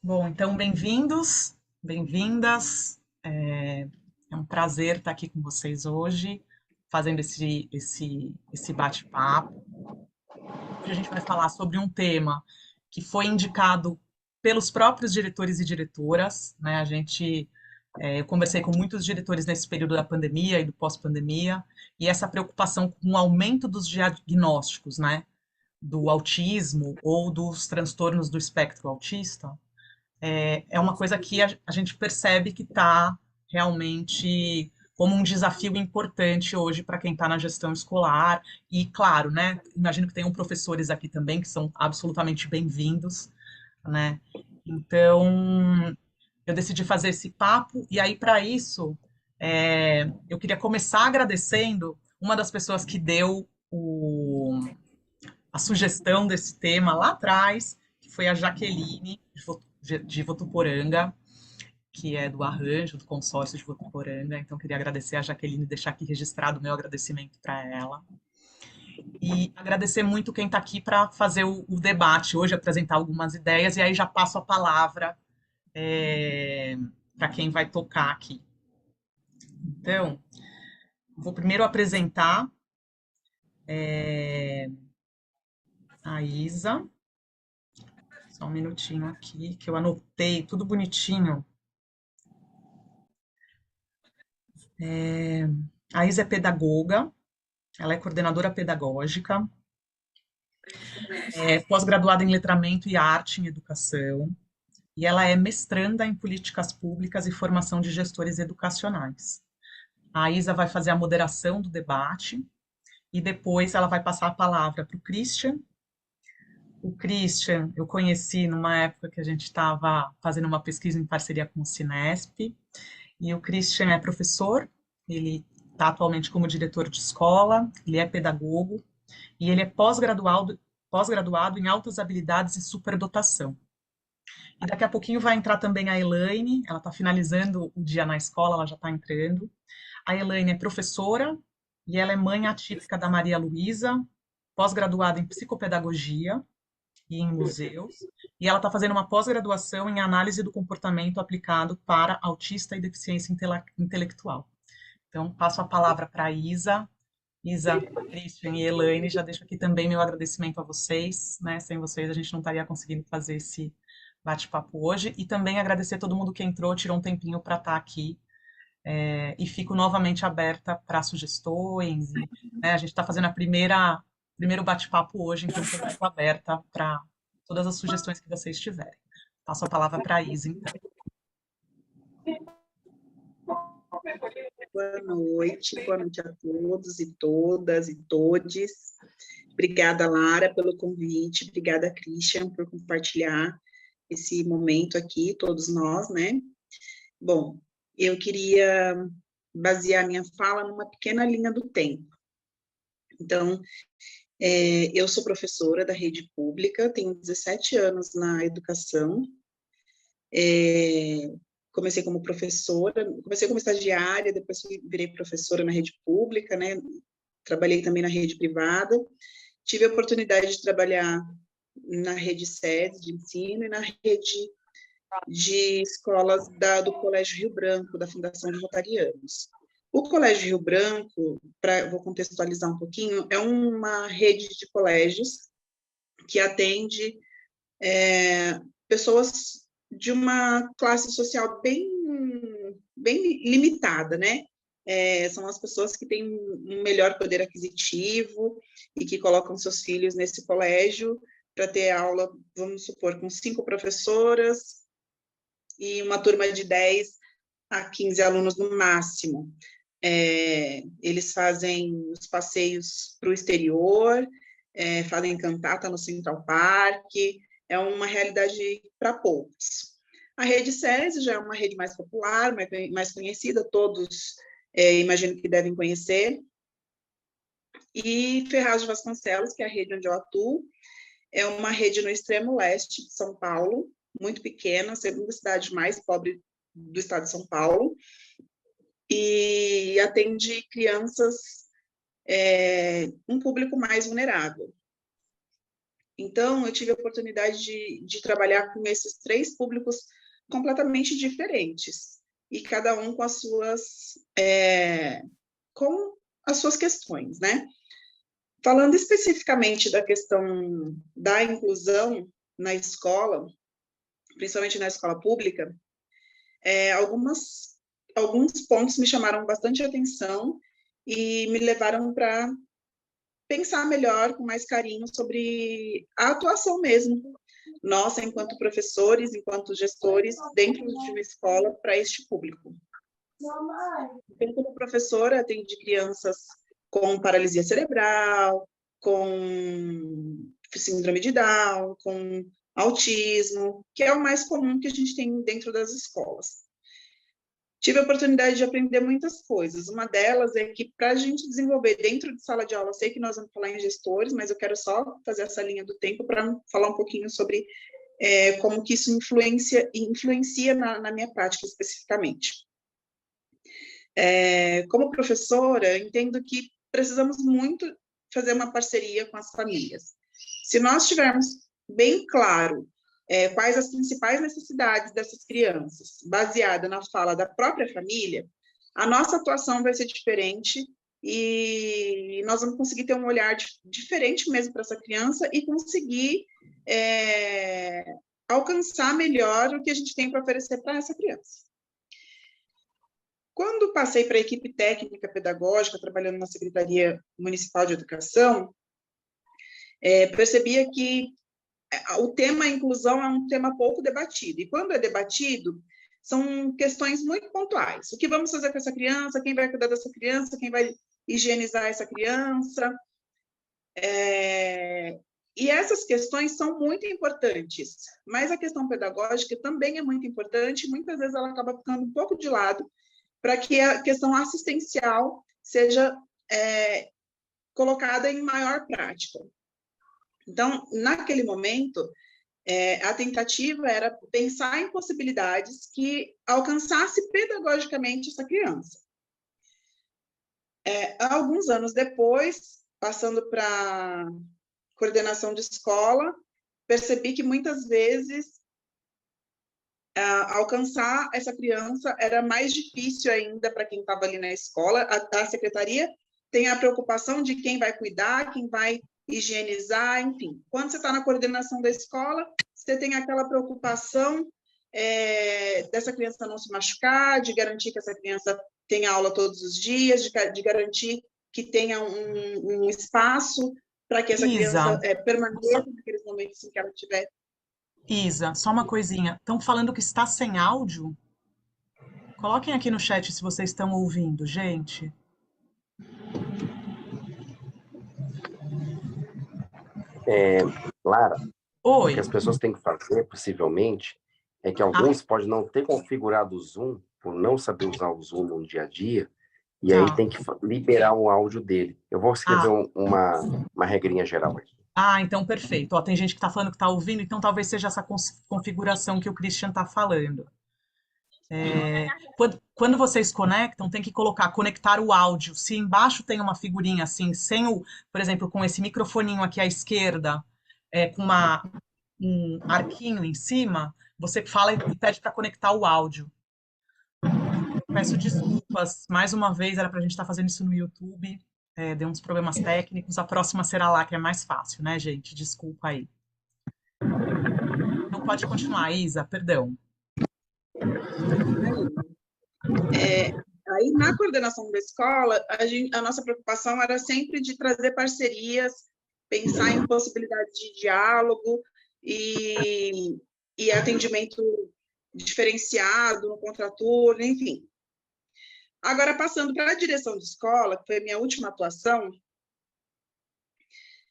Bom, então, bem-vindos, bem-vindas. É um prazer estar aqui com vocês hoje, fazendo esse bate-papo. Hoje a gente vai falar sobre um tema que foi indicado pelos próprios diretores e diretoras, né? Eu conversei com muitos diretores nesse período da pandemia e do pós-pandemia, e essa preocupação com o aumento dos diagnósticos, né? Do autismo ou dos transtornos do espectro autista, é uma coisa que a gente percebe que está realmente como um desafio importante hoje para quem está na gestão escolar. E, claro, né, imagino que tenham professores aqui também que são absolutamente bem-vindos, né? Então, eu decidi fazer esse papo, e aí, para isso, eu queria começar agradecendo uma das pessoas que deu a sugestão desse tema lá atrás, que foi a Jaqueline, de Votuporanga, que é do Arranjo, do consórcio de Votuporanga. Então, queria agradecer a Jaqueline e deixar aqui registrado o meu agradecimento para ela. E agradecer muito quem está aqui para fazer o debate hoje, apresentar algumas ideias, e aí já passo a palavra para quem vai tocar aqui. Então, vou primeiro apresentar a Isa. Só um minutinho aqui, que eu anotei tudo bonitinho. A Isa é pedagoga, ela é coordenadora pedagógica, é pós-graduada em letramento e arte em educação, e ela é mestranda em políticas públicas e formação de gestores educacionais. A Isa vai fazer a moderação do debate e depois ela vai passar a palavra para o Christian. O Christian eu conheci numa época que a gente estava fazendo uma pesquisa em parceria com o Cinesp, e o Christian é professor, ele está atualmente como diretor de escola, ele é pedagogo, e ele é pós-graduado em altas habilidades e superdotação. E daqui a pouquinho vai entrar também a Elaine, ela está finalizando o dia na escola, ela já está entrando. A Elaine é professora e ela é mãe atípica da Maria Luísa, pós-graduada em psicopedagogia e em museus, e ela está fazendo uma pós-graduação em análise do comportamento aplicado para autista e deficiência intelectual. Então, passo a palavra para a Isa. Isa, Christian e Elaine, já deixo aqui também meu agradecimento a vocês, né? Sem vocês a gente não estaria conseguindo fazer esse bate-papo hoje. E também agradecer a todo mundo que entrou, tirou um tempinho para estar aqui. E fico novamente aberta para sugestões. Né, a gente está fazendo primeiro bate-papo hoje, então estou muito aberta para todas as sugestões que vocês tiverem. Passo a palavra para a Isa, então. Boa noite a todos e todas e todes. Obrigada, Lara, pelo convite, obrigada, Christian, por compartilhar esse momento aqui, todos nós, né? Bom, eu queria basear minha fala numa pequena linha do tempo. Então, eu sou professora da rede pública, tenho 17 anos na educação, comecei como professora, comecei como estagiária, depois virei professora na rede pública, né? Trabalhei também na rede privada, tive a oportunidade de trabalhar na rede SEDES de ensino e na rede de escolas do Colégio Rio Branco, da Fundação de Rotarianos. O Colégio Rio Branco, vou contextualizar um pouquinho, é uma rede de colégios que atende pessoas de uma classe social bem limitada, né? São as pessoas que têm um melhor poder aquisitivo e que colocam seus filhos nesse colégio para ter aula, vamos supor, com 5 professoras e uma turma de 10 a 15 alunos no máximo. Eles fazem os passeios para o exterior, fazem cantata no Central Park, é uma realidade para poucos. A rede SESI já é uma rede mais popular, mais conhecida, todos imagino que devem conhecer. E Ferraz de Vasconcelos, que é a rede onde eu atuo, é uma rede no extremo leste de São Paulo, muito pequena, a segunda cidade mais pobre do estado de São Paulo, e atende crianças, um público mais vulnerável. Então, eu tive a oportunidade de trabalhar com esses 3 públicos completamente diferentes, e cada um com com as suas questões, né? Falando especificamente da questão da inclusão na escola, principalmente na escola pública, alguns pontos me chamaram bastante atenção e me levaram para pensar melhor, com mais carinho, sobre a atuação mesmo, nossa, enquanto professores, enquanto gestores, dentro de uma escola para este público. Eu, como professora, atendo crianças com paralisia cerebral, com síndrome de Down, com autismo, que é o mais comum que a gente tem dentro das escolas. Tive a oportunidade de aprender muitas coisas. Uma delas é que, para a gente desenvolver dentro de sala de aula, sei que nós vamos falar em gestores, mas eu quero só fazer essa linha do tempo para falar um pouquinho sobre como que isso influencia na minha prática especificamente. Como professora, entendo que precisamos muito fazer uma parceria com as famílias. Se nós tivermos bem claro quais as principais necessidades dessas crianças, baseada na fala da própria família, a nossa atuação vai ser diferente e nós vamos conseguir ter um olhar diferente mesmo para essa criança e conseguir alcançar melhor o que a gente tem para oferecer para essa criança. Quando passei para a equipe técnica pedagógica, trabalhando na Secretaria Municipal de Educação, percebia que o tema inclusão é um tema pouco debatido. E quando é debatido, são questões muito pontuais. O que vamos fazer com essa criança? Quem vai cuidar dessa criança? Quem vai higienizar essa criança? E essas questões são muito importantes, mas a questão pedagógica também é muito importante, e muitas vezes ela acaba ficando um pouco de lado, para que a questão assistencial seja colocada em maior prática. Então, naquele momento, a tentativa era pensar em possibilidades que alcançasse pedagogicamente essa criança. Alguns anos depois, passando para coordenação de escola, percebi que muitas vezes alcançar essa criança era mais difícil ainda para quem estava ali na escola. A secretaria tem a preocupação de quem vai cuidar, quem vai higienizar, enfim. Quando você está na coordenação da escola, você tem aquela preocupação dessa criança não se machucar, de garantir que essa criança tenha aula todos os dias, de garantir que tenha um espaço para que essa criança permaneça naqueles momentos em que ela estiver. Isa, só uma coisinha. Estão falando que está sem áudio? Coloquem aqui no chat se vocês estão ouvindo, gente. Lara, Oi. o que as pessoas têm que fazer, possivelmente, é que alguns podem não ter configurado o Zoom, por não saber usar o Zoom no dia a dia, e aí tem que liberar o áudio dele. Eu vou escrever uma regrinha geral aqui. Então perfeito. Ó, tem gente que está falando que está ouvindo, então talvez seja essa configuração que o Christian está falando. Quando vocês conectam, tem que conectar o áudio. Se embaixo tem uma figurinha assim, por exemplo, com esse microfoninho aqui à esquerda, com um arquinho em cima, você fala e pede para conectar o áudio. Peço desculpas, mais uma vez, era para a gente estar fazendo isso no YouTube, deu uns problemas técnicos, a próxima será lá, que é mais fácil, né, gente? Desculpa aí. Não pode continuar, Isa, perdão. Aí, na coordenação da escola, a nossa preocupação era sempre de trazer parcerias, pensar em possibilidades de diálogo e atendimento diferenciado no contraturno, enfim. Agora, passando para a direção de escola, que foi a minha última atuação,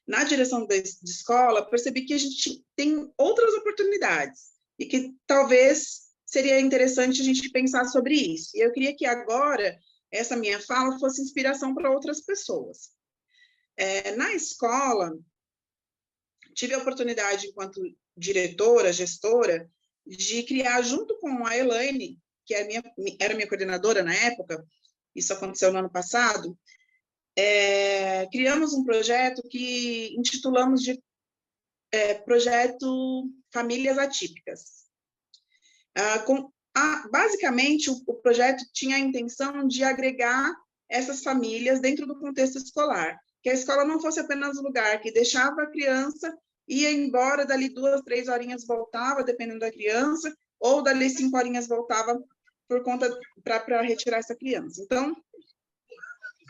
na direção de escola, percebi que a gente tem outras oportunidades e que talvez seria interessante a gente pensar sobre isso. E eu queria que agora essa minha fala fosse inspiração para outras pessoas. Na escola, tive a oportunidade, enquanto diretora, gestora, de criar, junto com a Elaine, que era minha coordenadora na época, isso aconteceu no ano passado, criamos um projeto que intitulamos de projeto Famílias Atípicas. Basicamente, o projeto tinha a intenção de agregar essas famílias dentro do contexto escolar, que a escola não fosse apenas um lugar que deixava a criança, ia embora, dali 2, 3 horinhas voltava, dependendo da criança, ou dali 5 horinhas voltava por conta para retirar essa criança. Então,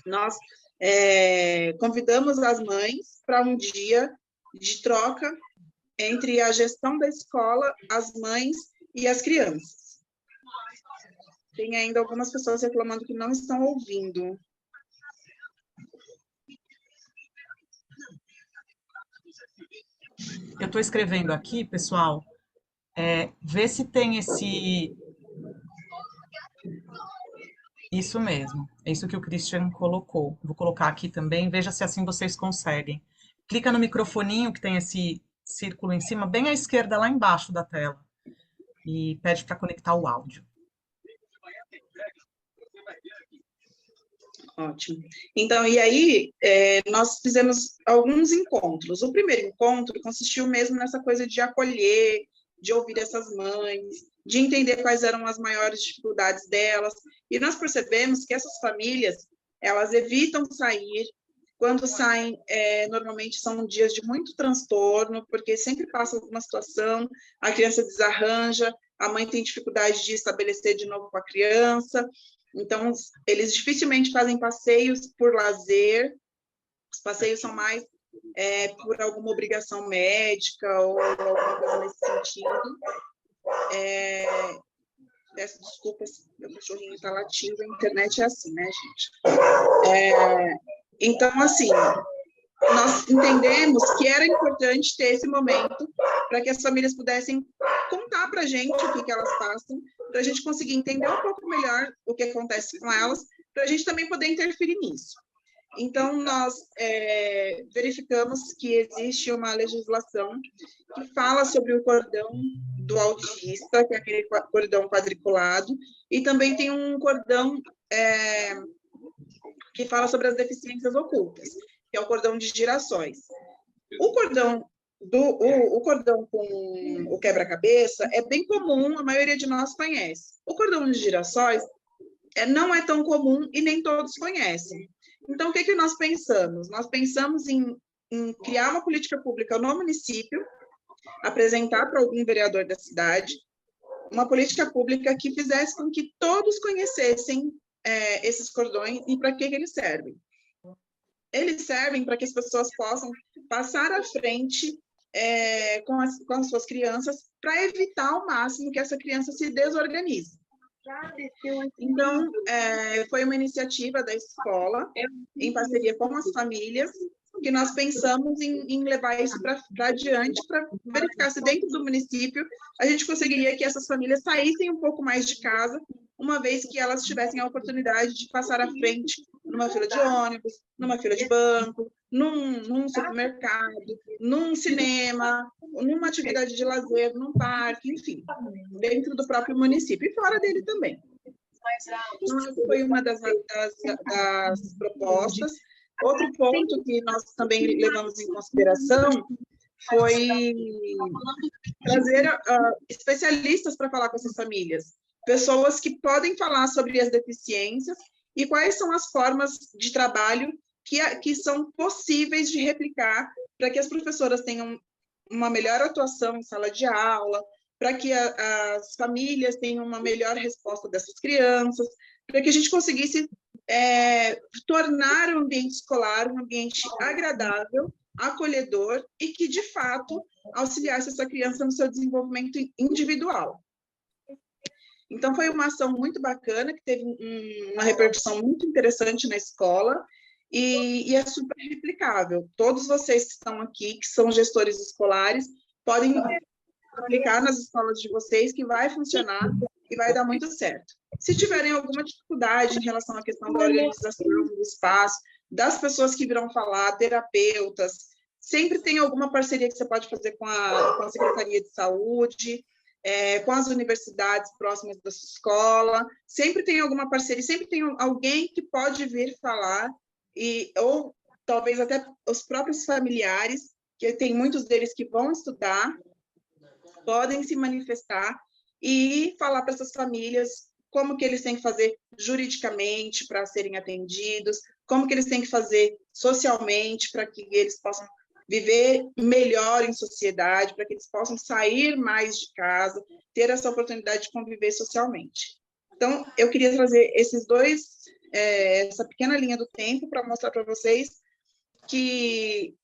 nós convidamos as mães para um dia de troca entre a gestão da escola, as mães e as crianças. Tem ainda algumas pessoas reclamando que não estão ouvindo. Eu estou escrevendo aqui, pessoal, vê se tem Isso mesmo, é isso que o Christian colocou. Vou colocar aqui também, veja se assim vocês conseguem. Clica no microfoninho que tem esse círculo em cima, bem à esquerda, lá embaixo da tela, e pede para conectar o áudio. Ótimo. Então, e aí, nós fizemos alguns encontros. O primeiro encontro consistiu mesmo nessa coisa de acolher, de ouvir essas mães, de entender quais eram as maiores dificuldades delas. E nós percebemos que essas famílias, elas evitam sair. Quando saem, normalmente são dias de muito transtorno, porque sempre passa alguma situação, a criança desarranja, a mãe tem dificuldade de estabelecer de novo com a criança. Então, eles dificilmente fazem passeios por lazer, os passeios são mais por alguma obrigação médica ou alguma coisa nesse sentido. Peço desculpas, meu cachorrinho está latindo, a internet é assim, né, gente? Então, assim, nós entendemos que era importante ter esse momento para que as famílias pudessem contar para a gente o que elas passam, para a gente conseguir entender um pouco melhor o que acontece com elas, para a gente também poder interferir nisso. Então, nós verificamos que existe uma legislação que fala sobre o cordão do autista, que é aquele cordão quadriculado, e também tem um cordão que fala sobre as deficiências ocultas, que é o cordão de girassóis. O cordão com o quebra-cabeça é bem comum, a maioria de nós conhece. O cordão de girassóis não é tão comum e nem todos conhecem. Então, o que nós pensamos? Nós pensamos em criar uma política pública no município, apresentar para algum vereador da cidade, uma política pública que fizesse com que todos conhecessem esses cordões e para que eles servem. Eles servem para que as pessoas possam passar à frente com as suas crianças para evitar ao máximo que essa criança se desorganize. Então, foi uma iniciativa da escola, em parceria com as famílias, que nós pensamos em levar isso para adiante, para verificar se dentro do município a gente conseguiria que essas famílias saíssem um pouco mais de casa, uma vez que elas tivessem a oportunidade de passar à frente numa fila de ônibus, numa fila de banco, num supermercado, num cinema, numa atividade de lazer, num parque, enfim, dentro do próprio município e fora dele também. Então, foi uma das propostas. Outro ponto que nós também levamos em consideração foi trazer especialistas para falar com essas famílias, pessoas que podem falar sobre as deficiências e quais são as formas de trabalho que são possíveis de replicar para que as professoras tenham uma melhor atuação em sala de aula, para que as famílias tenham uma melhor resposta dessas crianças, para que a gente conseguisse tornar o ambiente escolar um ambiente agradável, acolhedor e que, de fato, auxiliasse essa criança no seu desenvolvimento individual. Então, foi uma ação muito bacana, que teve uma repercussão muito interessante na escola e é super replicável. Todos vocês que estão aqui, que são gestores escolares, podem aplicar nas escolas de vocês, que vai funcionar e vai dar muito certo. Se tiverem alguma dificuldade em relação à questão da organização do espaço, das pessoas que virão falar, terapeutas, sempre tem alguma parceria que você pode fazer com a Secretaria de Saúde, com as universidades próximas da sua escola, sempre tem alguma parceria, sempre tem alguém que pode vir falar, ou talvez até os próprios familiares, que tem muitos deles que vão estudar, podem se manifestar e falar para essas famílias como que eles têm que fazer juridicamente para serem atendidos, como que eles têm que fazer socialmente para que eles possam viver melhor em sociedade, para que eles possam sair mais de casa, ter essa oportunidade de conviver socialmente. Então, eu queria trazer essa pequena linha do tempo para mostrar para vocês que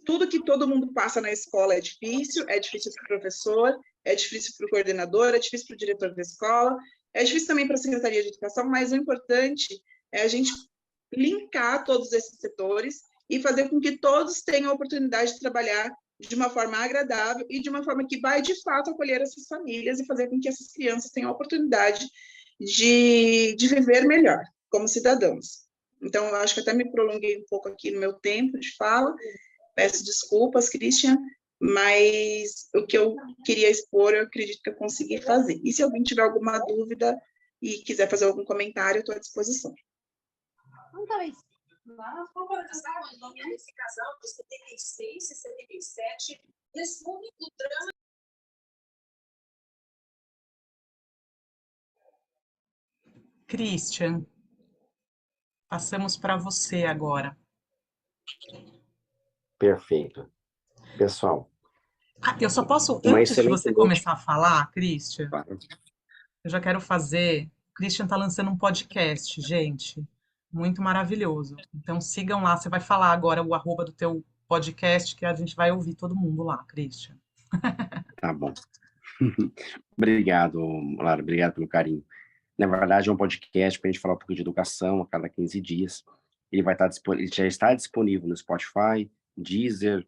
tudo que todo mundo passa na escola é difícil para o professor, é difícil para o coordenador, é difícil para o diretor da escola, é difícil também para a Secretaria de Educação, mas o importante é a gente linkar todos esses setores e fazer com que todos tenham a oportunidade de trabalhar de uma forma agradável e de uma forma que vai, de fato, acolher essas famílias e fazer com que essas crianças tenham a oportunidade de viver melhor, como cidadãos. Então, eu acho que até me prolonguei um pouco aqui no meu tempo de fala, peço desculpas, Christian, mas o que eu queria expor, eu acredito que eu consegui fazer. E se alguém tiver alguma dúvida e quiser fazer algum comentário, eu estou à disposição. Mas, o nome desse casal, de 76 e 77, resume o drama. Christian, passamos para você agora. Perfeito. Pessoal. Eu só posso, antes de você começar a falar, Christian, Claro. eu já quero fazer. O Christian está lançando um podcast, gente. Muito maravilhoso. Então sigam lá, você vai falar agora o @ do teu podcast, que a gente vai ouvir todo mundo lá, Christian. Tá bom. Obrigado, Lara, obrigado pelo carinho. Na verdade, é um podcast para a gente falar um pouco de educação a cada 15 dias. Ele já está disponível no Spotify, Deezer,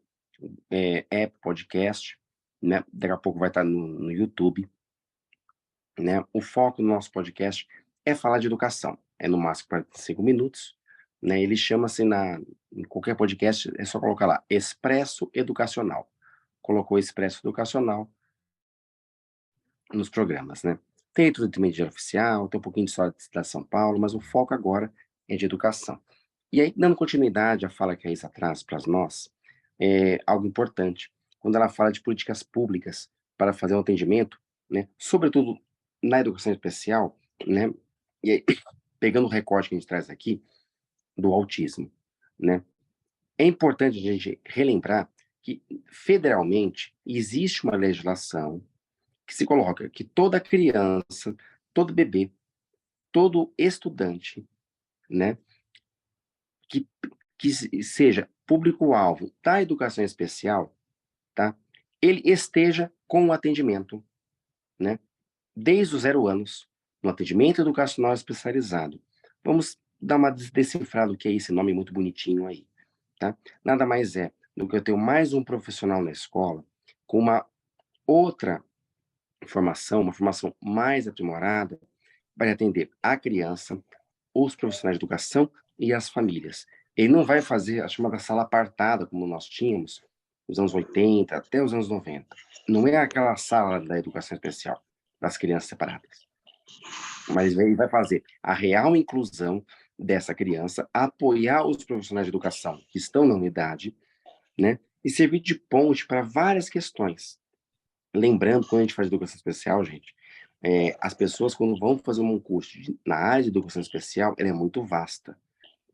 Apple Podcast, né? Daqui a pouco vai estar no YouTube, né? O foco do nosso podcast é falar de educação. É no máximo 45 minutos, né? Ele chama-se em qualquer podcast, é só colocar lá, Expresso Educacional. Colocou Expresso Educacional nos programas, né? Tem tudo de mídia oficial, tem um pouquinho de história da São Paulo, mas o foco agora é de educação. E aí, dando continuidade à fala que a Isa traz para nós, é algo importante, quando ela fala de políticas públicas para fazer um atendimento, né, sobretudo na educação especial, né, e aí, pegando o recorte que a gente traz aqui, do autismo, né, é importante a gente relembrar que, federalmente, existe uma legislação que se coloca que toda criança, todo bebê, todo estudante, né, que seja público-alvo da educação especial, tá, ele esteja com o atendimento, né, desde os 0 anos, no atendimento educacional especializado. Vamos dar uma decifrada do que é esse nome muito bonitinho aí, tá? Nada mais é do que eu ter mais um profissional na escola com uma outra formação, uma formação mais aprimorada, para atender a criança, os profissionais de educação e as famílias. Ele não vai fazer a chamada sala apartada, como nós tínhamos nos anos 80 até os anos 90. Não é aquela sala da educação especial, das crianças separadas. Mas ele vai fazer a real inclusão dessa criança, apoiar os profissionais de educação que estão na unidade, né, e servir de ponte para várias questões. Lembrando, quando a gente faz educação especial, gente, as pessoas, quando vão fazer um curso na área de educação especial, ela é muito vasta.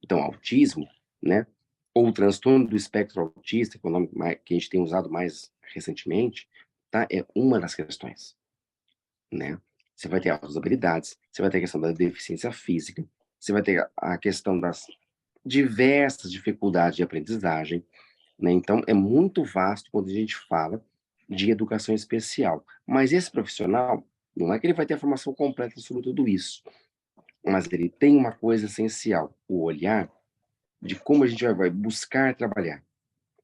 Então, autismo, né, ou transtorno do espectro autista, que é o nome que a gente tem usado mais recentemente, tá, é uma das questões, né? Você vai ter as habilidades, você vai ter a questão da deficiência física, você vai ter a questão das diversas dificuldades de aprendizagem, né? Então, é muito vasto quando a gente fala de educação especial. Mas esse profissional, não é que ele vai ter a formação completa sobre tudo isso, mas ele tem uma coisa essencial, o olhar de como a gente vai buscar trabalhar.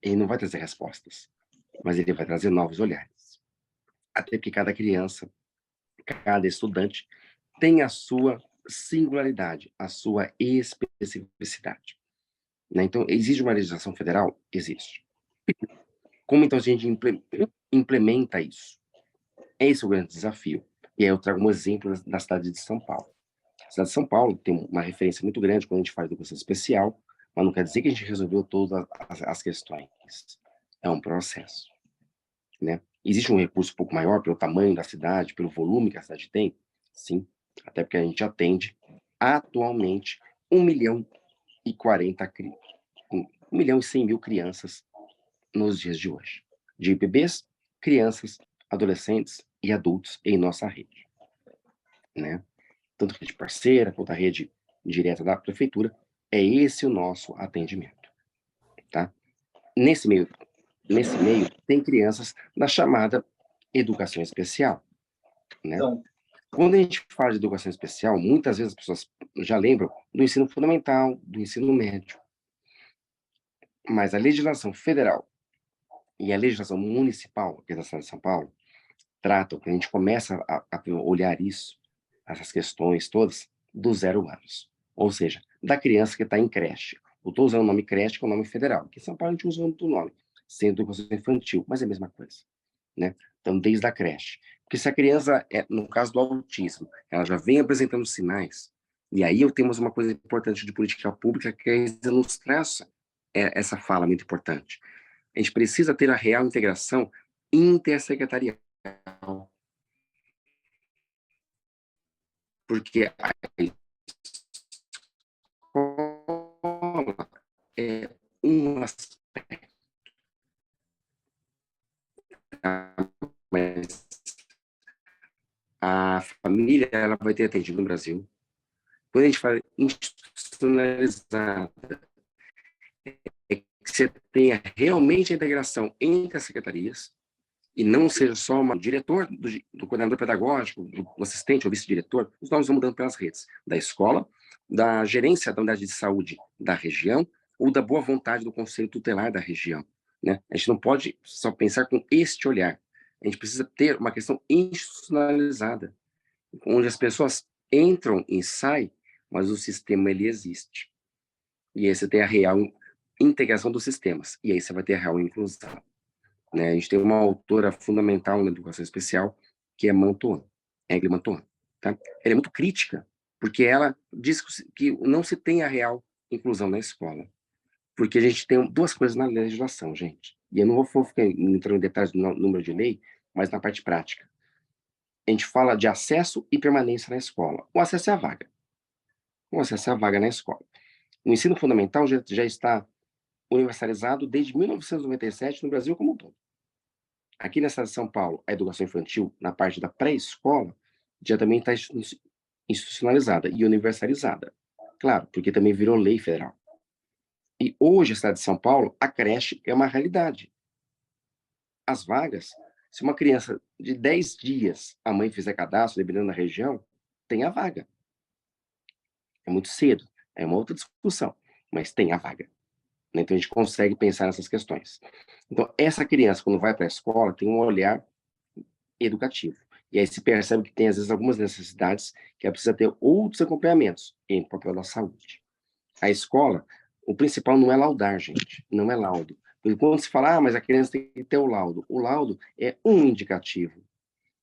Ele não vai trazer respostas, mas ele vai trazer novos olhares. Até porque cada criança, cada estudante tem a sua singularidade, a sua especificidade, né? Então, existe uma legislação federal? Existe. Como então a gente implementa isso? Esse é o grande desafio. E aí eu trago um exemplo da cidade de São Paulo. A cidade de São Paulo tem uma referência muito grande quando a gente faz educação especial, mas não quer dizer que a gente resolveu todas as questões. É um processo, né? Existe um recurso um pouco maior pelo tamanho da cidade, pelo volume que a cidade tem? Sim, até porque a gente atende atualmente 1.040.000 crianças nos dias de hoje, de bebês, crianças, adolescentes e adultos em nossa rede, né? Tanto a rede parceira quanto a rede direta da prefeitura, é esse o nosso atendimento, tá? Nesse meio tem crianças da chamada educação especial, né? Então, quando a gente fala de educação especial, muitas vezes as pessoas já lembram do ensino fundamental, do ensino médio, mas a legislação federal e a legislação municipal aqui da cidade de São Paulo tratam, que a gente começa a olhar isso, essas questões todas, do 0 anos. Ou seja, da criança que está em creche. Eu estou usando o nome creche, que é o nome federal. Aqui em São Paulo a gente usa outro nome, sendo educação infantil, mas é a mesma coisa, né? Então, desde a creche. Porque se a criança, no caso do autismo, ela já vem apresentando sinais, e aí temos uma coisa importante de política pública, que a Isa nos traz essa fala muito importante. A gente precisa ter a real integração intersecretarial. Porque a escola é um aspecto, mas a família ela vai ter atendido no Brasil. Quando a gente fala institucionalizada, é que você tenha realmente a integração entre as secretarias, e não seja só o diretor, do coordenador pedagógico, do assistente ou vice-diretor, os nomes vão mudando pelas redes, da escola, da gerência da unidade de saúde da região, ou da boa vontade do conselho tutelar da região, né? A gente não pode só pensar com este olhar. A gente precisa ter uma questão institucionalizada, onde as pessoas entram e saem, mas o sistema ele existe. E aí você tem a real integração dos sistemas, e aí você vai ter a real inclusão. Né? A gente tem uma autora fundamental na educação especial, que é Mantoan, Egli Mantoan. Tá? Ela é muito crítica, porque ela diz que não se tem a real inclusão na escola. Porque a gente tem duas coisas na legislação, gente. E eu não vou ficar entrando em detalhes do número de lei, mas na parte prática. A gente fala de acesso e permanência na escola. O acesso é a vaga. O acesso é a vaga na escola. O ensino fundamental já está universalizado desde 1997 no Brasil como um todo. Aqui na cidade de São Paulo, a educação infantil, na parte da pré-escola, já também está institucionalizada e universalizada. Claro, porque também virou lei federal. E hoje, na cidade de São Paulo, a creche é uma realidade. As vagas, se uma criança de 10 dias, a mãe fizer cadastro, dependendo da região, tem a vaga. É muito cedo, é uma outra discussão, mas tem a vaga. Então, a gente consegue pensar nessas questões. Então, essa criança, quando vai para a escola, tem um olhar educativo. E aí se percebe que tem, às vezes, algumas necessidades que ela precisa ter outros acompanhamentos em papel da saúde. A escola, o principal não é laudar, gente, não é laudo. Porque quando se fala, mas a criança tem que ter o laudo é um indicativo.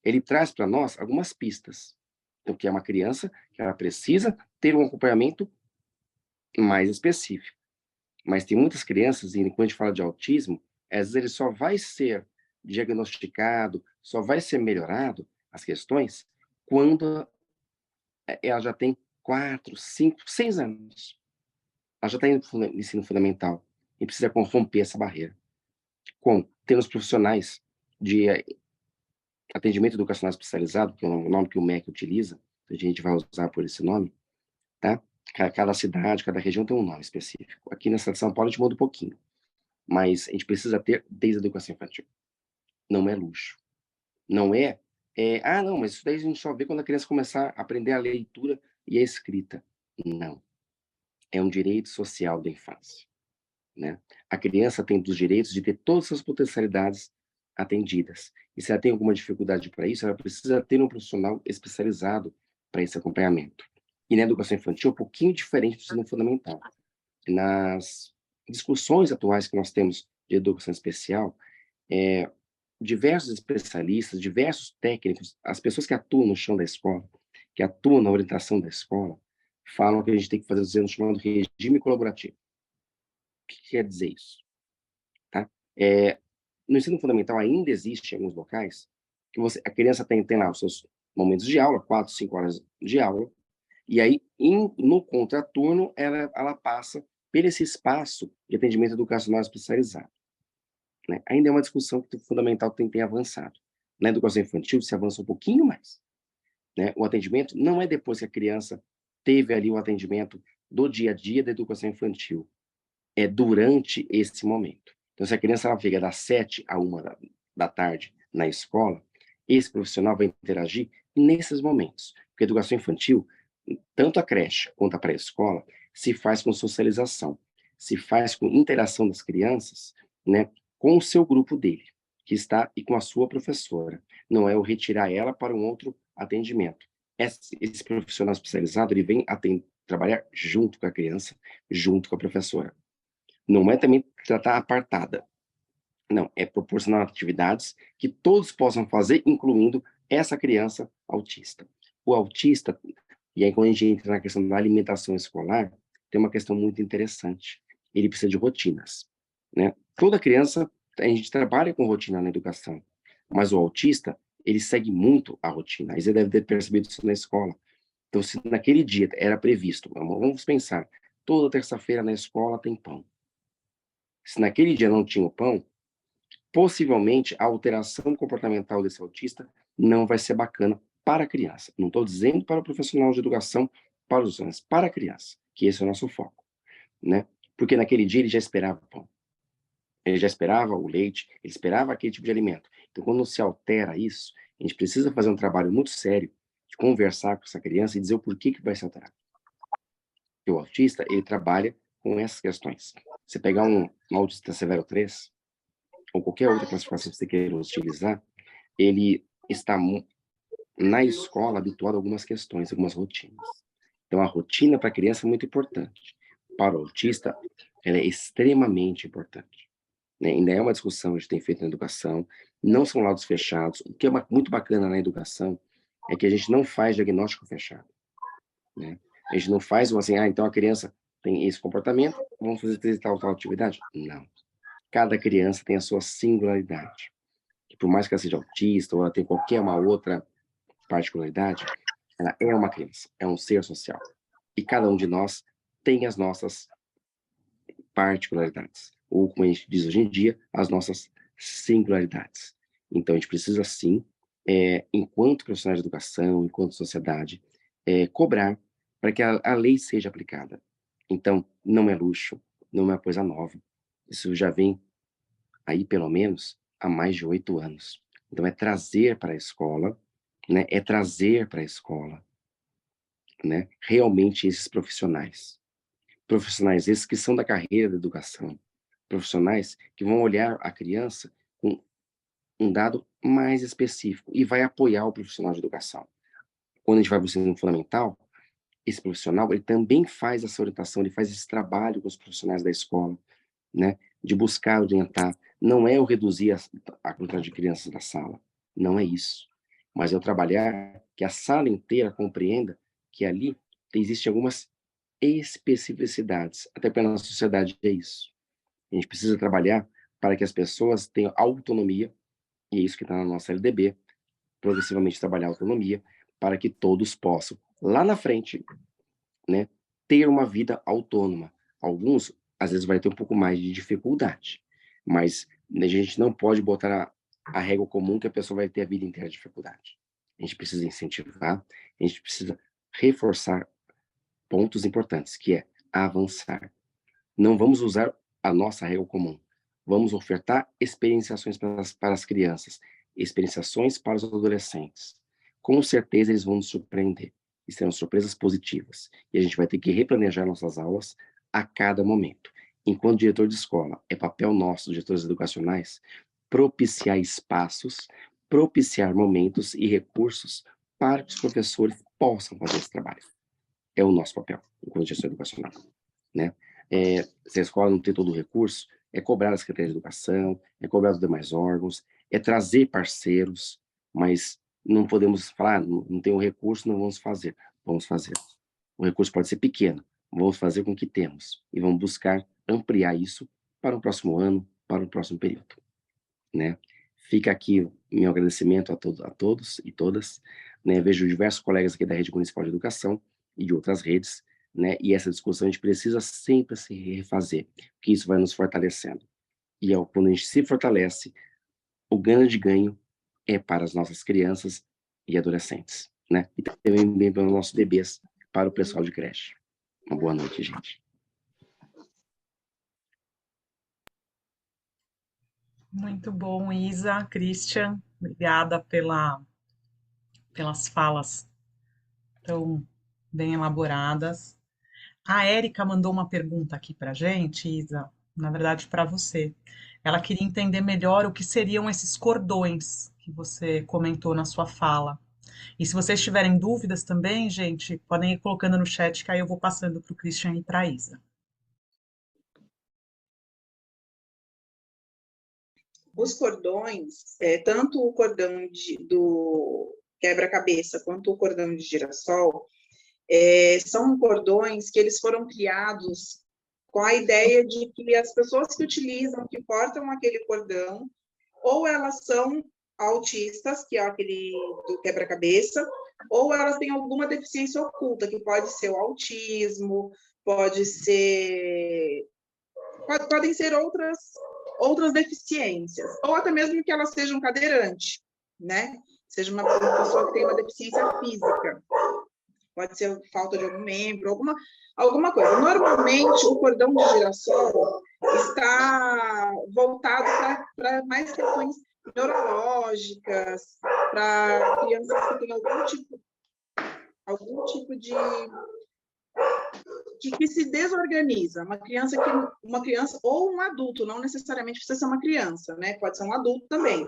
Ele traz para nós algumas pistas. Então, que é uma criança que ela precisa ter um acompanhamento mais específico. Mas tem muitas crianças, e quando a gente fala de autismo, às vezes ele só vai ser diagnosticado, só vai ser melhorado as questões quando ela já tem 4, 5, 6 anos. Ela já está no ensino fundamental e precisa romper essa barreira. Tendo os profissionais de atendimento educacional especializado, que é o nome que o MEC utiliza, a gente vai usar por esse nome, tá? Cada cidade, cada região tem um nome específico. Aqui na cidade de São Paulo a gente muda um pouquinho, mas a gente precisa ter desde a educação infantil. Não é luxo. Não não, mas isso daí a gente só vê quando a criança começar a aprender a leitura e a escrita. Não. É um direito social da infância, né? A criança tem os direitos de ter todas as potencialidades atendidas. E se ela tem alguma dificuldade para isso, ela precisa ter um profissional especializado para esse acompanhamento. E na educação infantil é um pouquinho diferente do ensino fundamental. Nas discussões atuais que nós temos de educação especial, diversos especialistas, diversos técnicos, as pessoas que atuam no chão da escola, que atuam na orientação da escola, falam que a gente tem que fazer o chamado regime colaborativo. O que quer dizer isso? Tá? no ensino fundamental ainda existe em alguns locais que a criança tem lá os seus momentos de aula, 4, 5 horas de aula, e aí, no contraturno, ela passa por esse espaço de atendimento educacional especializado. Né? Ainda é uma discussão que o fundamental tem avançado. Na educação infantil, se avança um pouquinho mais. Né? O atendimento não é depois que a criança teve ali o atendimento do dia a dia da educação infantil. É durante esse momento. Então, se a criança ela fica das 7 a 1 da tarde na escola, esse profissional vai interagir nesses momentos. Porque a educação infantil, tanto a creche quanto a pré-escola, se faz com socialização, se faz com interação das crianças, né, com o seu grupo dele, que está, e com a sua professora. Não é o retirar ela para um outro atendimento. Esse profissional especializado, ele vem trabalhar junto com a criança, junto com a professora. Não é também tratar apartada. Não, é proporcionar atividades que todos possam fazer, incluindo essa criança autista. O autista, e aí quando a gente entra na questão da alimentação escolar, tem uma questão muito interessante. Ele precisa de rotinas, né? Toda criança, a gente trabalha com rotina na educação, mas o autista, ele segue muito a rotina. Aí você deve ter percebido isso na escola. Então, se naquele dia era previsto, vamos pensar, toda terça-feira na escola tem pão. Se naquele dia não tinha o pão, possivelmente a alteração comportamental desse autista não vai ser bacana para a criança. Não estou dizendo para o profissional de educação, para os docentes, para a criança, que esse é o nosso foco, né? Porque naquele dia ele já esperava o pão, ele já esperava o leite, ele esperava aquele tipo de alimento. Então, quando se altera isso, a gente precisa fazer um trabalho muito sério de conversar com essa criança e dizer o porquê que vai se alterar. Porque o autista, ele trabalha com essas questões. Você pegar um autista severo 3, ou qualquer outra classificação que você queira utilizar, ele está na escola habituado a algumas questões, algumas rotinas. Então, a rotina para a criança é muito importante. Para o autista, ela é extremamente importante. Né? Ainda é uma discussão que a gente tem feito na educação, não são laudos fechados. O que é muito bacana na educação é que a gente não faz diagnóstico fechado. Né? A gente não faz assim, então a criança tem esse comportamento, vamos fazer tal atividade? Não. Cada criança tem a sua singularidade. E por mais que ela seja autista ou ela tenha qualquer uma outra particularidade, ela é uma criança, é um ser social. E cada um de nós tem as nossas particularidades. Ou, como a gente diz hoje em dia, as nossas singularidades. Então, a gente precisa, sim, enquanto profissionais de educação, enquanto sociedade, cobrar para que a lei seja aplicada. Então, não é luxo, não é coisa nova. Isso já vem aí, pelo menos, há mais de 8 anos. Então, é trazer para a escola, né? É trazer para a escola, né? Realmente esses profissionais. Profissionais esses que são da carreira da educação. Profissionais que vão olhar a criança com um dado mais específico e vai apoiar o profissional de educação. Quando a gente vai para o ensino fundamental, esse profissional, ele também faz essa orientação, ele faz esse trabalho com os profissionais da escola, né? De buscar orientar. Não é eu reduzir a quantidade de crianças da sala. Não é isso. Mas é eu trabalhar que a sala inteira compreenda que ali existem algumas especificidades. Até pela nossa sociedade é isso. A gente precisa trabalhar para que as pessoas tenham autonomia, e é isso que está na nossa LDB, progressivamente trabalhar a autonomia, para que todos possam, lá na frente, né, ter uma vida autônoma. Alguns, às vezes, vai ter um pouco mais de dificuldade, mas a gente não pode botar a régua comum que a pessoa vai ter a vida inteira de dificuldade. A gente precisa incentivar, a gente precisa reforçar pontos importantes, que é avançar. Não vamos usar a nossa régua comum. Vamos ofertar experienciações para as crianças, experienciações para os adolescentes. Com certeza eles vão nos surpreender. E serão surpresas positivas. E a gente vai ter que replanejar nossas aulas a cada momento. Enquanto diretor de escola, é papel nosso, diretores educacionais, propiciar espaços, propiciar momentos e recursos para que os professores possam fazer esse trabalho. É o nosso papel, enquanto gestor educacional, né? Se a escola não tem todo o recurso, é cobrar da Secretaria de Educação, é cobrar dos demais órgãos, é trazer parceiros, mas não podemos falar, não tem o recurso, não vamos fazer. Vamos fazer. O recurso pode ser pequeno, vamos fazer com o que temos e vamos buscar ampliar isso para o próximo ano, para o próximo período. né? Fica aqui meu agradecimento a todos e todas, né? Vejo diversos colegas aqui da Rede Municipal de Educação e de outras redes, né? E essa discussão a gente precisa sempre se refazer, porque isso vai nos fortalecendo. E quando a gente se fortalece, o grande ganho é para as nossas crianças e adolescentes, né? E também para os nossos bebês, para o pessoal de creche. Uma boa noite, gente. Muito bom, Isa, Christian, obrigada pelas falas tão bem elaboradas. A Érica mandou uma pergunta aqui para a gente, Isa, na verdade para você. Ela queria entender melhor o que seriam esses cordões que você comentou na sua fala. E se vocês tiverem dúvidas também, gente, podem ir colocando no chat, que aí eu vou passando para o Christian e para a Isa. Os cordões, tanto o cordão do quebra-cabeça quanto o cordão de girassol, são cordões que eles foram criados com a ideia de que as pessoas que utilizam, que portam aquele cordão, ou elas são autistas, que é aquele do quebra-cabeça, ou elas têm alguma deficiência oculta, que pode ser o autismo, podem ser outras deficiências, ou até mesmo que elas sejam cadeirantes, né? Seja uma pessoa que tem uma deficiência física. Pode ser falta de algum membro, alguma coisa. Normalmente, o cordão de girassol está voltado para mais questões neurológicas, para crianças que têm algum tipo de que se desorganiza. Uma criança ou um adulto, não necessariamente precisa ser uma criança, né? Pode ser um adulto também,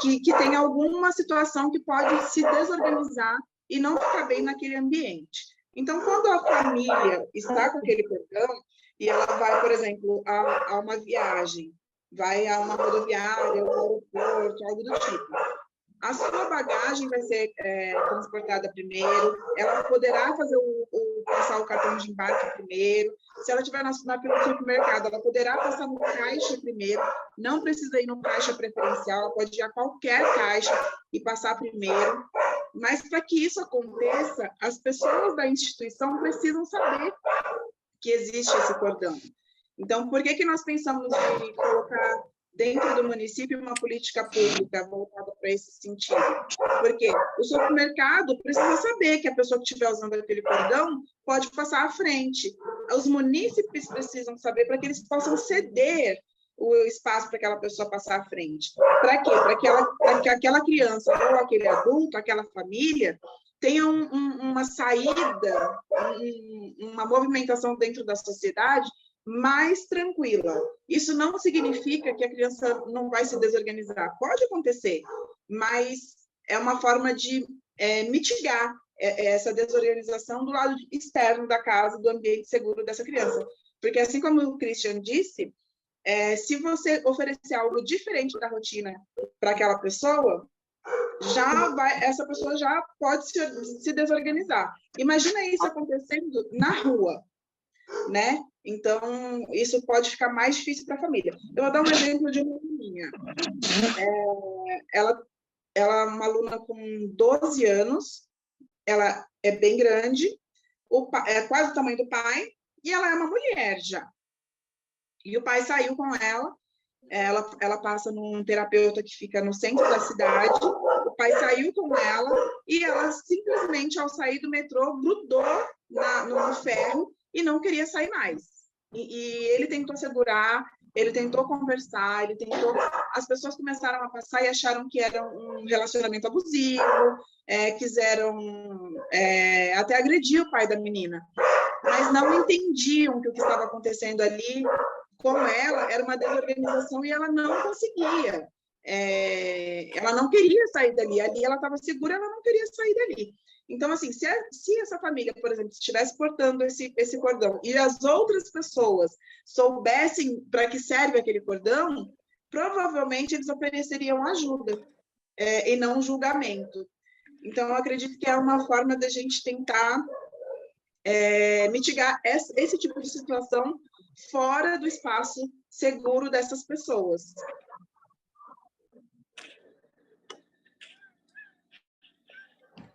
que tem alguma situação que pode se desorganizar e não ficar bem naquele ambiente. Então, quando a família está com aquele cordão e ela vai, por exemplo, a uma viagem, vai a uma rodoviária, um aeroporto, algo do tipo, a sua bagagem vai ser transportada primeiro, ela poderá passar o cartão de embarque primeiro, se ela estiver na fila do supermercado, ela poderá passar no caixa primeiro, não precisa ir no caixa preferencial, ela pode ir a qualquer caixa e passar primeiro, mas para que isso aconteça, as pessoas da instituição precisam saber que existe esse cordão. Então, por que nós pensamos em colocar dentro do município uma política pública voltada para esse sentido? Porque o supermercado precisa saber que a pessoa que estiver usando aquele cordão pode passar à frente. Os munícipes precisam saber para que eles possam ceder o espaço para aquela pessoa passar à frente. Para quê? Para que aquela criança ou aquele adulto, aquela família, tenha uma saída, uma movimentação dentro da sociedade mais tranquila. Isso não significa que a criança não vai se desorganizar. Pode acontecer, mas é uma forma de mitigar essa desorganização do lado externo da casa, do ambiente seguro dessa criança. Porque, assim como o Christian disse, se você oferecer algo diferente da rotina para aquela pessoa, essa pessoa já pode se desorganizar. Imagina isso acontecendo na rua, né? Então, isso pode ficar mais difícil para a família. Eu vou dar um exemplo de uma aluninha. Ela é uma aluna com 12 anos, ela é bem grande, é quase o tamanho do pai, e ela é uma mulher já. E o pai saiu com ela passa num terapeuta que fica no centro da cidade, o pai saiu com ela, e ela simplesmente, ao sair do metrô, grudou no ferro e não queria sair mais. E ele tentou segurar, ele tentou conversar, as pessoas começaram a passar e acharam que era um relacionamento abusivo, quiseram até agredir o pai da menina, mas não entendiam que o que estava acontecendo ali com ela era uma desorganização e ela não conseguia. Ela não queria sair dali. Ali ela estava segura, ela não queria sair dali. Então, assim, se essa família, por exemplo, estivesse portando esse cordão e as outras pessoas soubessem para que serve aquele cordão, provavelmente eles ofereceriam ajuda e não julgamento. Então, eu acredito que é uma forma da gente tentar mitigar esse tipo de situação fora do espaço seguro dessas pessoas.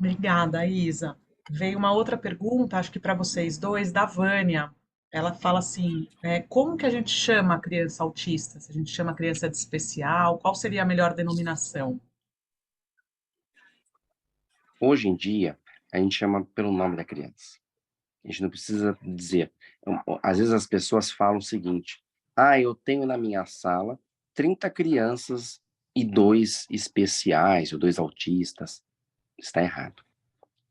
Obrigada, Isa. Veio uma outra pergunta, acho que para vocês dois, da Vânia. Ela fala assim, como que a gente chama a criança autista? Se a gente chama a criança de especial, qual seria a melhor denominação? Hoje em dia, a gente chama pelo nome da criança. A gente não precisa dizer. Às vezes as pessoas falam o seguinte: eu tenho na minha sala 30 crianças e 2 especiais, ou 2 autistas. Está errado.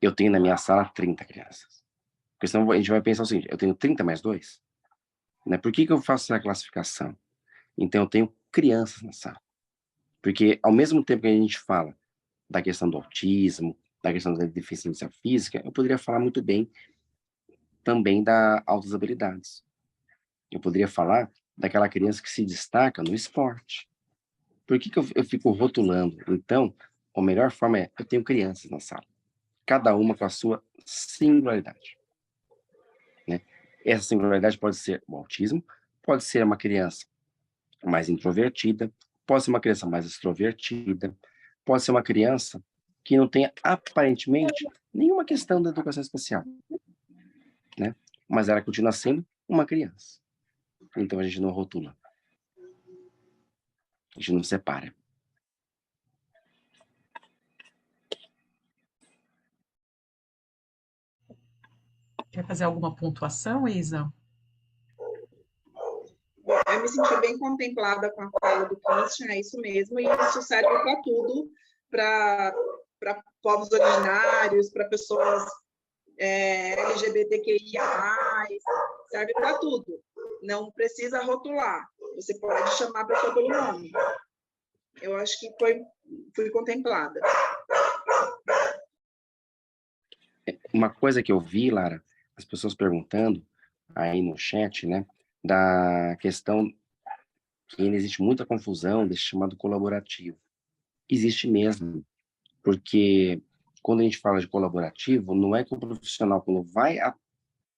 Eu tenho na minha sala 30 crianças. Porque senão a gente vai pensar o seguinte: eu tenho 30 mais 2? Né? Por que eu faço essa classificação? Então, eu tenho crianças na sala. Porque, ao mesmo tempo que a gente fala da questão do autismo, da questão da deficiência física, eu poderia falar muito bem também das altas habilidades. Eu poderia falar daquela criança que se destaca no esporte. Por que eu fico rotulando? Então, a melhor forma é, eu tenho crianças na sala, cada uma com a sua singularidade. Né? Essa singularidade pode ser o autismo, pode ser uma criança mais introvertida, pode ser uma criança mais extrovertida, pode ser uma criança que não tenha aparentemente nenhuma questão da educação especial, né? Mas ela continua sendo uma criança. Então a gente não rotula, a gente não separa. Quer fazer alguma pontuação, Isa? Eu me senti bem contemplada com a fala do Christian, é isso mesmo, e isso serve para tudo, para povos originários, para pessoas LGBTQIA+, serve para tudo. Não precisa rotular, você pode chamar a pessoa pelo nome. Eu acho que fui contemplada. Uma coisa que eu vi, Lara, as pessoas perguntando aí no chat, né, da questão que ainda existe muita confusão desse chamado colaborativo. Existe mesmo, porque quando a gente fala de colaborativo, não é que o profissional, quando vai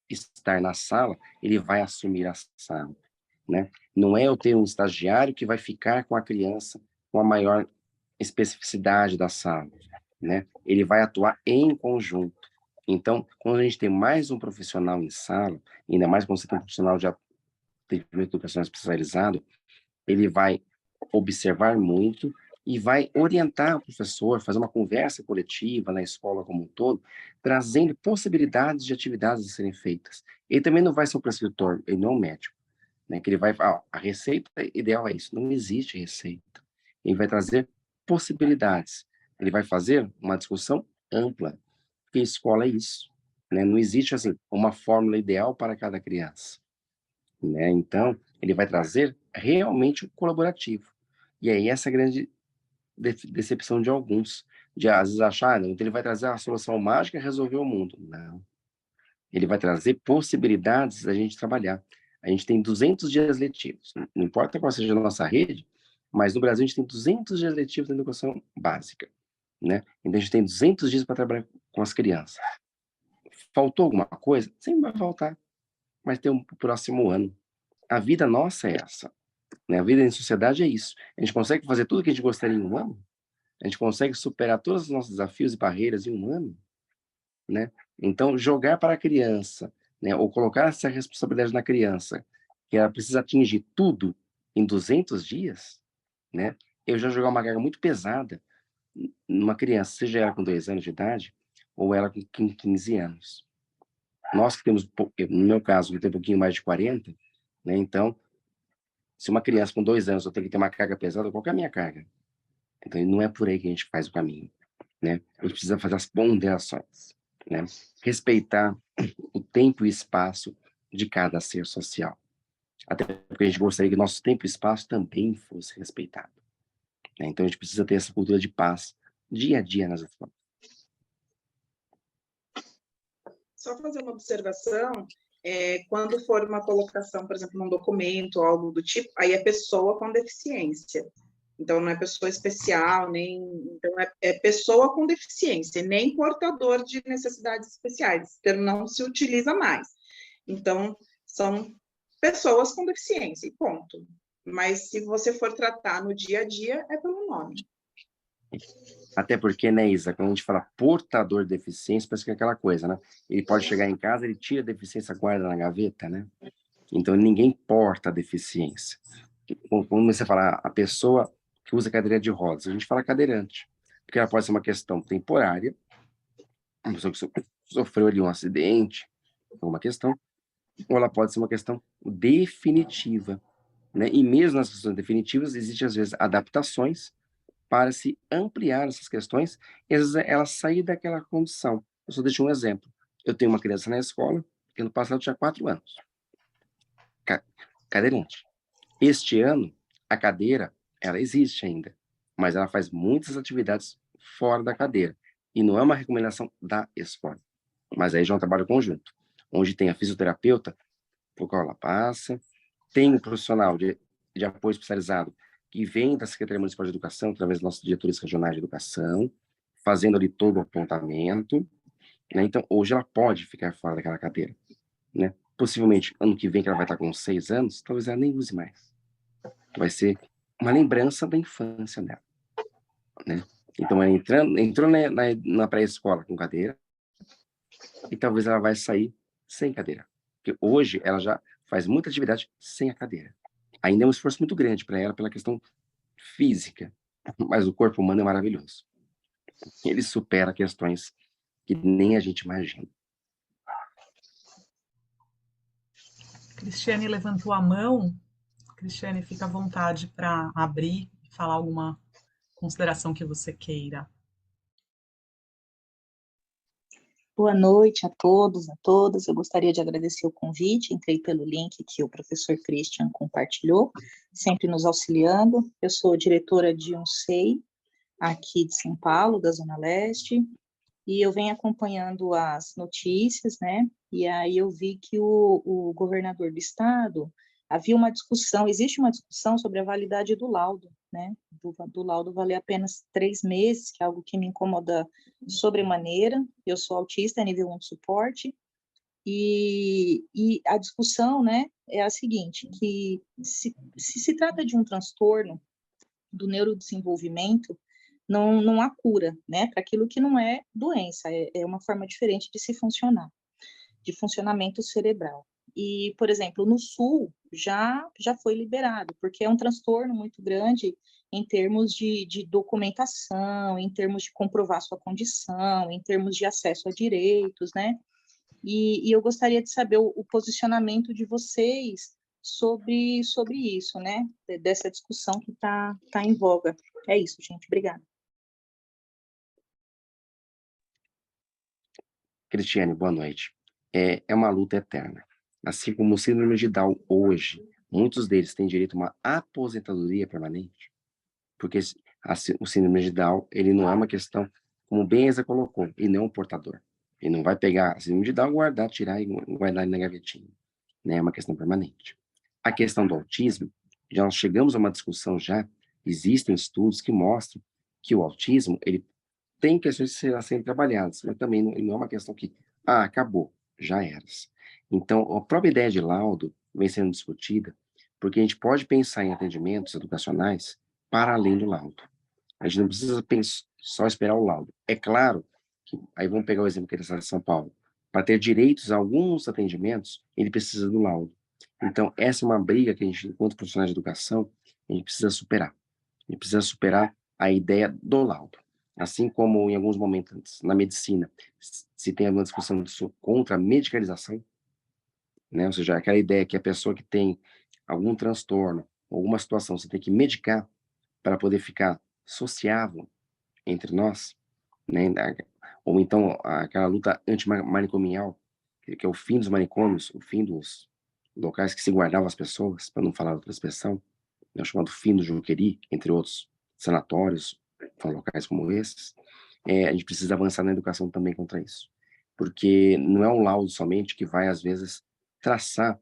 estar na sala, ele vai assumir a sala, né? Não é eu ter um estagiário que vai ficar com a criança com a maior especificidade da sala, né? Ele vai atuar em conjunto. Então, quando a gente tem mais um profissional em sala, ainda mais quando você tem um profissional de atendimento educacional especializado, ele vai observar muito e vai orientar o professor, fazer uma conversa coletiva na escola como um todo, trazendo possibilidades de atividades a serem feitas. Ele também não vai ser um prescritor, ele não é um médico, né? Que ele vai falar, a receita ideal é isso. Não existe receita. Ele vai trazer possibilidades. Ele vai fazer uma discussão ampla, porque a escola é isso, né? Não existe, assim, uma fórmula ideal para cada criança, né? Então, ele vai trazer realmente o colaborativo. E aí, essa é a grande decepção de alguns, de às vezes achar, não, então ele vai trazer a solução mágica e resolver o mundo. Não. Ele vai trazer possibilidades da gente trabalhar. A gente tem 200 dias letivos, não importa qual seja a nossa rede, mas no Brasil a gente tem 200 dias letivos na educação básica, né? Então a gente tem 200 dias para trabalhar com as crianças. Faltou alguma coisa? Sempre vai faltar, mas tem um próximo ano. A vida nossa é essa, né? A vida em sociedade é isso. A gente consegue fazer tudo o que a gente gostaria em um ano? A gente consegue superar todos os nossos desafios e barreiras em um ano, né? Então, jogar para a criança, né, ou colocar essa responsabilidade na criança, que ela precisa atingir tudo em 200 dias, né? Eu já jogar uma carga muito pesada numa criança, seja ela com 2 anos de idade, ou ela com 15 anos. Nós que temos, no meu caso, que tem um pouquinho mais de 40, né? Então, se uma criança com 2 anos eu tenho que ter uma carga pesada, qual que é a minha carga? Então, não é por aí que a gente faz o caminho, né? A gente precisa fazer as ponderações, né? Respeitar o tempo e espaço de cada ser social. Até porque a gente gostaria que nosso tempo e espaço também fosse respeitado, né? Então, a gente precisa ter essa cultura de paz dia a dia nas escolas. Só fazer uma observação, quando for uma colocação, por exemplo, num documento ou algo do tipo, aí é pessoa com deficiência. Então, não é pessoa especial, nem... Então, é pessoa com deficiência, nem portador de necessidades especiais. Esse termo não se utiliza mais. Então, são pessoas com deficiência, e ponto. Mas, se você for tratar no dia a dia, é pelo nome. Até porque, né, Isa, quando a gente fala portador de deficiência, parece que é aquela coisa, né? Ele pode chegar em casa, ele tira a deficiência, guarda na gaveta, né? Então, ninguém porta a deficiência. Quando você fala a pessoa que usa cadeira de rodas, a gente fala cadeirante, porque ela pode ser uma questão temporária, uma pessoa que sofreu ali um acidente, alguma questão, ou ela pode ser uma questão definitiva, né? E mesmo nas questões definitivas, existem, às vezes, adaptações para se ampliar essas questões e, às vezes, ela sair daquela condição. Eu só deixo um exemplo. Eu tenho uma criança na escola que, ano passado, tinha 4 anos. Cadeirante. Este ano, a cadeira, ela existe ainda, mas ela faz muitas atividades fora da cadeira. E não é uma recomendação da escola, mas aí já é um trabalho conjunto, onde tem a fisioterapeuta, por qual ela passa, tem um profissional de apoio especializado que vem da Secretaria Municipal de Educação, através dos nossos diretores regionais de educação, fazendo ali todo o apontamento, né? Então, hoje ela pode ficar fora daquela cadeira, né? Possivelmente, ano que vem, que ela vai estar com 6 anos, talvez ela nem use mais. Vai ser uma lembrança da infância dela, né? Então, ela entrou na pré-escola com cadeira e talvez ela vai sair sem cadeira. Porque hoje ela já faz muita atividade sem a cadeira. Ainda é um esforço muito grande para ela pela questão física, mas o corpo humano é maravilhoso. Ele supera questões que nem a gente imagina. Cristiane levantou a mão. Cristiane, fica à vontade para abrir e falar alguma consideração que você queira. Boa noite a todos, a todas. Eu gostaria de agradecer o convite. Entrei pelo link que o professor Christian compartilhou, sempre nos auxiliando. Eu sou diretora de um SEI aqui de São Paulo, da Zona Leste, e eu venho acompanhando as notícias, né? E aí eu vi que o governador do estado, havia uma discussão, existe uma discussão sobre a validade do laudo, né? Do laudo valer apenas 3 meses, que é algo que me incomoda sobremaneira. Eu sou autista, nível 1 de suporte, e a discussão, né, é a seguinte, que se trata de um transtorno do neurodesenvolvimento, não há cura, né, para aquilo que não é doença, é uma forma diferente de se funcionar, de funcionamento cerebral. E, por exemplo, no Sul já foi liberado, porque é um transtorno muito grande em termos de documentação, em termos de comprovar sua condição, em termos de acesso a direitos, né? E eu gostaria de saber o posicionamento de vocês sobre isso, né? Dessa discussão que tá em voga. É isso, gente. Obrigada. Cristiane, boa noite. É uma luta eterna. Assim como o síndrome de Down hoje, muitos deles têm direito a uma aposentadoria permanente, porque o síndrome de Down, ele não é uma questão, como bem a Isa colocou, ele não é um portador. Ele não vai pegar a síndrome de Down, guardar, tirar e guardar na gavetinha. Né? É uma questão permanente. A questão do autismo, já nós chegamos a uma discussão já, existem estudos que mostram que o autismo, ele tem questões a serem trabalhadas, mas também não é uma questão que, acabou, já era. Então, a própria ideia de laudo vem sendo discutida, porque a gente pode pensar em atendimentos educacionais para além do laudo. A gente não precisa só esperar o laudo. É claro que, aí vamos pegar o exemplo que é de São Paulo, para ter direitos a alguns atendimentos, ele precisa do laudo. Então, essa é uma briga que a gente, enquanto profissionais de educação, a gente precisa superar. A gente precisa superar a ideia do laudo. Assim como em alguns momentos na medicina se tem uma discussão contra a medicalização, né? Ou seja, aquela ideia que a pessoa que tem algum transtorno, alguma situação, você tem que medicar para poder ficar sociável entre nós, né? Ou então aquela luta antimanicomial, que é o fim dos manicômios, o fim dos locais que se guardavam as pessoas, para não falar outra expressão, né? O chamado fim do Juqueri, entre outros sanatórios, locais como esses. A gente precisa avançar na educação também contra isso, porque não é um laudo somente que vai, às vezes, traçar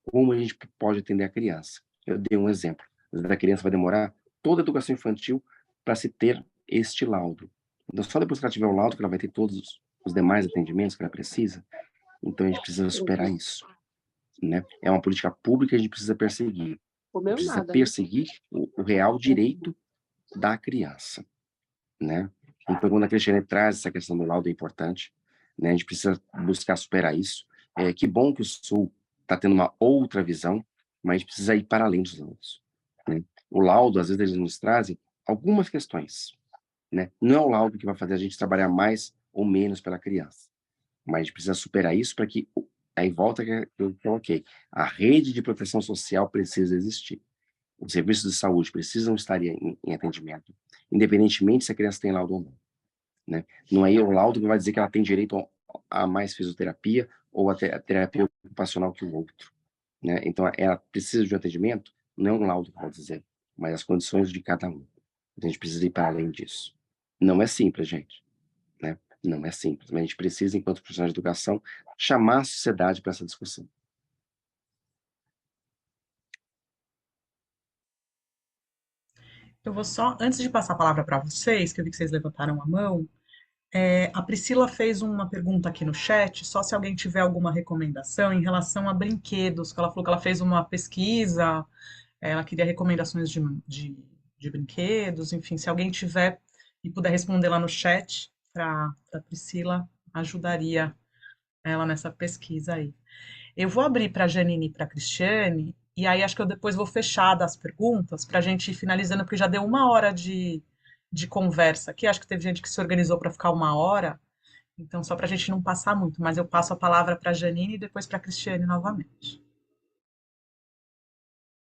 como a gente pode atender a criança. Eu dei um exemplo. Às vezes a criança vai demorar toda a educação infantil para se ter este laudo. Então, só depois que ela tiver o laudo que ela vai ter todos os demais atendimentos que ela precisa. Então, a gente precisa superar isso, né? É uma política pública que a gente precisa perseguir. Precisa perseguir o real direito da criança, né? Então, quando a Cristiane traz essa questão do laudo é importante, né? A gente precisa buscar superar isso. Que bom que o Sul está tendo uma outra visão, mas a gente precisa ir para além dos laudos, né? O laudo, às vezes, eles nos trazem algumas questões, né? Não é o laudo que vai fazer a gente trabalhar mais ou menos pela criança, mas a gente precisa superar isso para que, aí volta que eu coloquei, a rede de proteção social precisa existir. Os serviços de saúde precisam estar em atendimento, independentemente se a criança tem laudo ou não, né? Não é o laudo que vai dizer que ela tem direito a mais fisioterapia ou a terapia ocupacional que o outro, né? Então, ela precisa de um atendimento, não é um laudo que vai dizer, mas as condições de cada um. Então, a gente precisa ir para além disso. Não é simples, gente, né? Não é simples, mas a gente precisa, enquanto profissional de educação, chamar a sociedade para essa discussão. Eu vou só, antes de passar a palavra para vocês, que eu vi que vocês levantaram a mão, a Priscila fez uma pergunta aqui no chat, só se alguém tiver alguma recomendação em relação a brinquedos, que ela falou que ela fez uma pesquisa, ela queria recomendações de brinquedos, enfim, se alguém tiver e puder responder lá no chat para a Priscila, ajudaria ela nessa pesquisa aí. Eu vou abrir para a Janine e para a Cristiane, e aí acho que eu depois vou fechar das perguntas para a gente ir finalizando, porque já deu 1 hora de conversa aqui. Acho que teve gente que se organizou para ficar 1 hora, então só para a gente não passar muito, mas eu passo a palavra para a Janine e depois para a Cristiane novamente.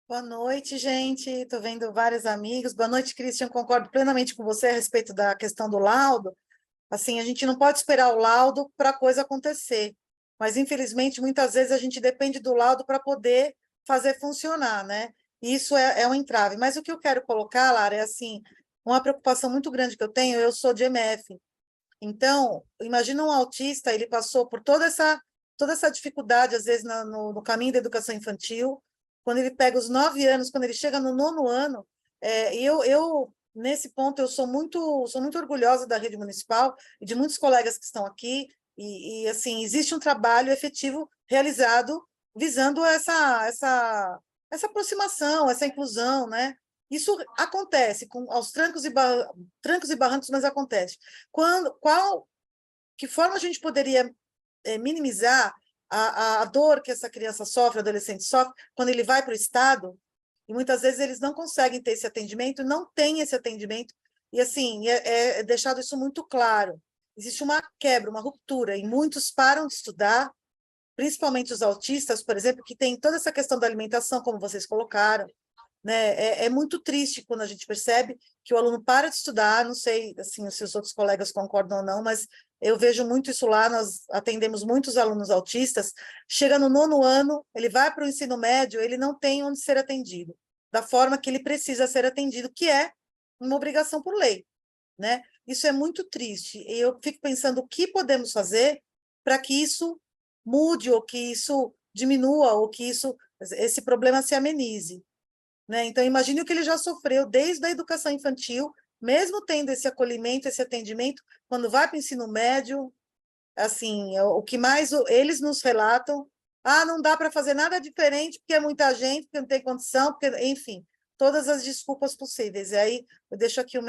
Boa noite, gente. Estou vendo vários amigos. Boa noite, Christian. Concordo plenamente com você a respeito da questão do laudo. Assim, a gente não pode esperar o laudo para a coisa acontecer, mas infelizmente muitas vezes a gente depende do laudo para poder fazer funcionar, né? E isso é um entrave. Mas o que eu quero colocar, Lara, é assim, uma preocupação muito grande que eu tenho. Eu sou de MF, então imagina um autista, ele passou por toda essa dificuldade às vezes no caminho da educação infantil. Quando ele pega os 9 anos, quando ele chega no 9º ano, eu nesse ponto, eu sou muito orgulhosa da rede municipal e de muitos colegas que estão aqui, e assim, existe um trabalho efetivo realizado visando essa aproximação, essa inclusão, né? Isso acontece aos trancos e barrancos, mas acontece. Que forma a gente poderia minimizar a dor que essa criança sofre, adolescente sofre, quando ele vai para o Estado, e muitas vezes eles não conseguem ter esse atendimento, não têm esse atendimento, e assim, é deixado isso muito claro. Existe uma quebra, uma ruptura, e muitos param de estudar, principalmente os autistas, por exemplo, que tem toda essa questão da alimentação, como vocês colocaram, né? É muito triste quando a gente percebe que o aluno para de estudar, não sei assim, se os outros colegas concordam ou não, mas eu vejo muito isso lá, nós atendemos muitos alunos autistas, chega no 9º ano, ele vai para o ensino médio, ele não tem onde ser atendido, da forma que ele precisa ser atendido, que é uma obrigação por lei, né? Isso é muito triste, e eu fico pensando o que podemos fazer para que isso mude, ou que isso diminua, ou que esse problema se amenize, né? Então, imagine o que ele já sofreu desde a educação infantil, mesmo tendo esse acolhimento, esse atendimento, quando vai para o ensino médio, assim, o que mais eles nos relatam, não dá para fazer nada diferente, porque é muita gente, porque não tem condição, porque, enfim, todas as desculpas possíveis. E aí, eu deixo aqui a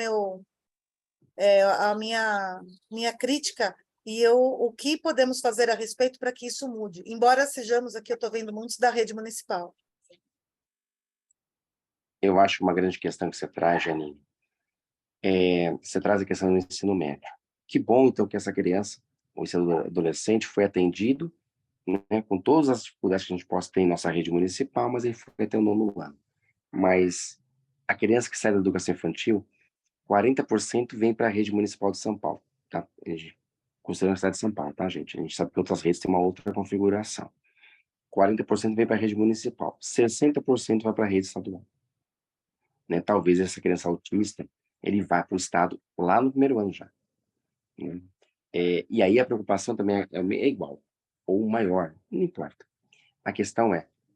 minha crítica, e o que podemos fazer a respeito para que isso mude, embora sejamos aqui, eu estou vendo muitos da rede municipal. Eu acho uma grande questão que você traz, Janine. Você traz a questão do ensino médio. Que bom, então, que essa criança, ou esse adolescente, foi atendido, né, com todas as dificuldades que a gente possa ter em nossa rede municipal, mas ele foi até o 9º ano. Mas a criança que sai da educação infantil, 40% vem para a rede municipal de São Paulo, tá? Considerando a cidade de São Paulo, tá, gente? A gente sabe que outras redes têm uma outra configuração. 40% vem para a rede municipal, 60% vai para a rede estadual. Né? Talvez essa criança autista, ele vá para o estado lá no 1º ano já. Né? E aí a preocupação também é igual, ou maior, não importa. A questão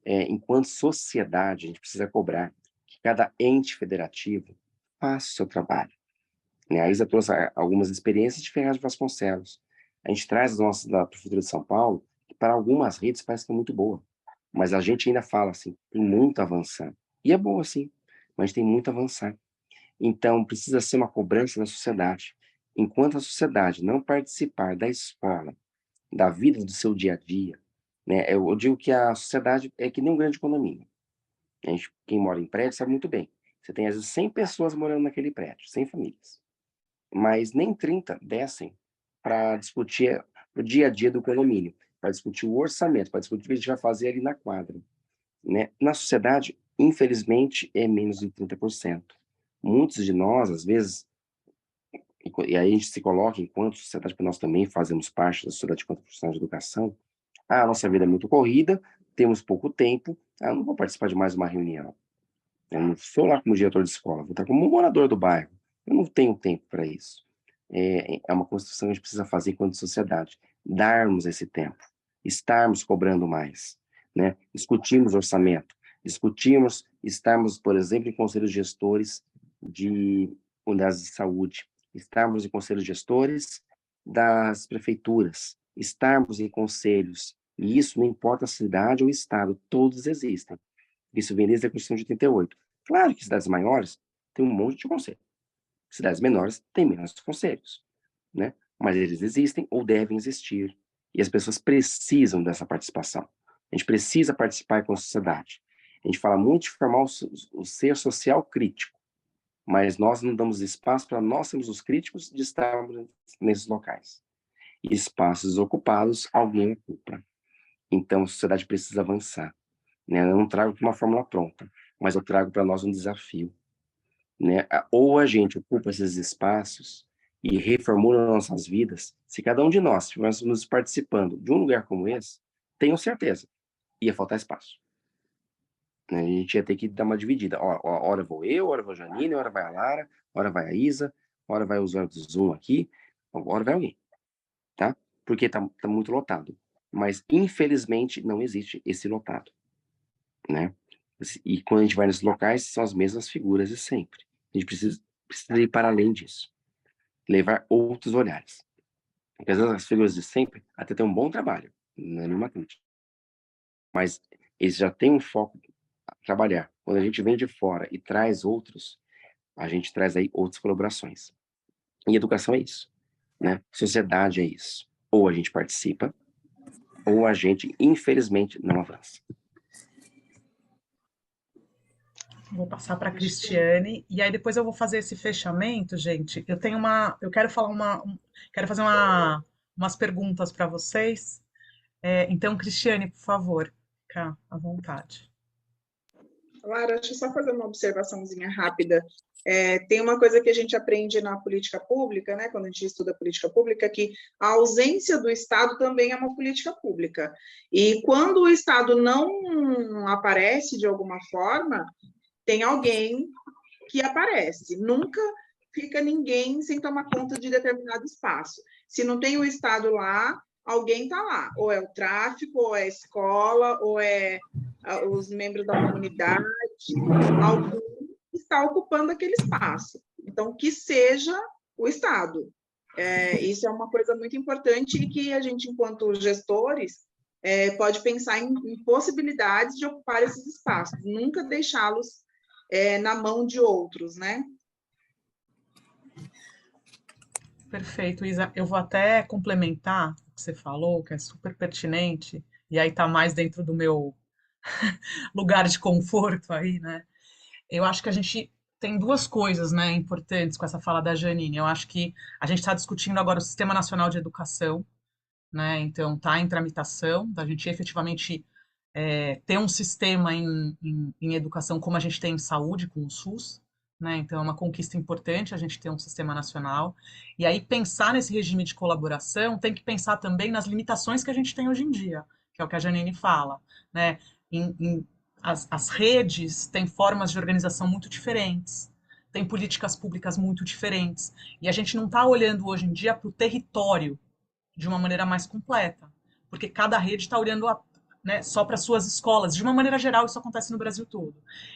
enquanto sociedade, a gente precisa cobrar que cada ente federativo faça o seu trabalho. Né? A Isa trouxe algumas experiências de Ferraz de Vasconcelos. A gente traz as nossas da Prefeitura de São Paulo, que para algumas redes parece que é muito boa, mas a gente ainda fala assim, tem muito a avançar. E é boa, sim, mas tem muito a avançar. Então, precisa ser uma cobrança da sociedade. Enquanto a sociedade não participar da escola, da vida do seu dia a dia, né? Eu digo que a sociedade é que nem um grande condomínio. Quem mora em prédio sabe muito bem. Você tem, às vezes, 100 pessoas morando naquele prédio, 100 famílias. Mas nem 30 descem para discutir o dia a dia do condomínio, para discutir o orçamento, para discutir o que a gente vai fazer ali na quadra, né? Na sociedade, infelizmente, é menos de 30%. Muitos de nós, às vezes, e aí a gente se coloca enquanto sociedade, porque nós também fazemos parte da sociedade enquanto profissional de educação, a nossa vida é muito corrida, temos pouco tempo, eu não vou participar de mais uma reunião. Eu não sou lá como diretor de escola, vou estar como morador do bairro. Eu não tenho tempo para isso. É uma construção que a gente precisa fazer enquanto sociedade. Darmos esse tempo, estarmos cobrando mais, né? Discutirmos orçamento, discutirmos, estarmos, por exemplo, em conselhos gestores de unidades de saúde, estarmos em conselhos gestores das prefeituras, estarmos em conselhos, e isso não importa a cidade ou estado, todos existem. Isso vem desde a Constituição de 88. Claro que cidades maiores têm um monte de conselhos. Cidades menores têm menos conselhos, né? Mas eles existem ou devem existir. E as pessoas precisam dessa participação. A gente precisa participar com a sociedade. A gente fala muito de formar o ser social crítico, mas nós não damos espaço para nós sermos os críticos de estarmos nesses locais. E espaços ocupados, alguém ocupa. Então, a sociedade precisa avançar, né? Eu não trago uma fórmula pronta, mas eu trago para nós um desafio, né? Ou a gente ocupa esses espaços e reformula nossas vidas. Se cada um de nós estivéssemos participando de um lugar como esse, tenho certeza, ia faltar espaço, né? A gente ia ter que dar uma dividida. Hora vou eu, hora vou a Janine, hora vai a Lara, hora vai a Isa, hora vai o usuário do Zoom aqui, hora vai alguém, tá? Porque tá muito lotado. Mas, infelizmente, não existe esse lotado, né? E quando a gente vai nesses locais, são as mesmas figuras de sempre. A gente precisa ir para além disso. Levar outros olhares. Porque às vezes as figuras de sempre até têm um bom trabalho, não é nenhuma crítica. Mas eles já têm um foco a trabalhar. Quando a gente vem de fora e traz outros, a gente traz aí outras colaborações. E educação é isso, né? Sociedade é isso. Ou a gente participa, ou a gente, infelizmente, não avança. Vou passar para a Cristiane, e aí depois eu vou fazer esse fechamento, gente. Eu quero falar quero fazer umas perguntas para vocês. Então, Cristiane, por favor, fica à vontade. Lara, deixa eu só fazer uma observaçãozinha rápida. Tem uma coisa que a gente aprende na política pública, né, quando a gente estuda política pública, que a ausência do Estado também é uma política pública. E quando o Estado não aparece de alguma forma, tem alguém que aparece. Nunca fica ninguém sem tomar conta de determinado espaço. Se não tem o Estado lá, alguém está lá. Ou é o tráfico, ou é a escola, ou é os membros da comunidade. Alguém está ocupando aquele espaço. Então, que seja o Estado. Isso é uma coisa muito importante e que a gente, enquanto gestores, pode pensar em possibilidades de ocupar esses espaços. Nunca deixá-los na mão de outros, né? Perfeito, Isa. Eu vou até complementar o que você falou, que é super pertinente, e aí está mais dentro do meu lugar de conforto aí, né? Eu acho que a gente tem duas coisas, né, importantes com essa fala da Janine. Eu acho que a gente está discutindo agora o Sistema Nacional de Educação, né? Então está em tramitação, da gente efetivamente ter um sistema em educação como a gente tem em saúde com o SUS, né? Então é uma conquista importante a gente ter um sistema nacional. E aí pensar nesse regime de colaboração tem que pensar também nas limitações que a gente tem hoje em dia, que é o que a Janine fala, né? As redes têm formas de organização muito diferentes, têm políticas públicas muito diferentes, e a gente não está olhando hoje em dia para o território de uma maneira mais completa, porque cada rede está olhando né, só para suas escolas. De uma maneira geral, isso acontece no Brasil todo.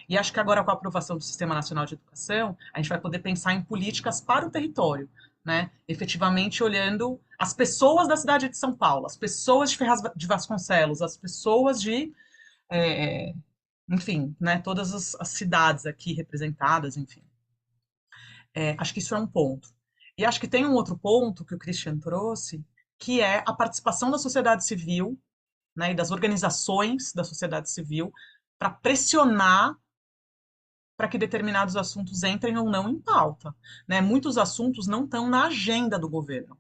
E acho que agora, com a aprovação do Sistema Nacional de Educação, a gente vai poder pensar em políticas para o território, né? Efetivamente olhando as pessoas da cidade de São Paulo, as pessoas de Ferraz de Vasconcelos, as pessoas de enfim, né, todas as cidades aqui representadas, enfim. Acho que isso é um ponto. E acho que tem um outro ponto que o Christian trouxe, que é a participação da sociedade civil, né, e das organizações da sociedade civil para pressionar para que determinados assuntos entrem ou não em pauta, né? Muitos assuntos não estão na agenda do governo.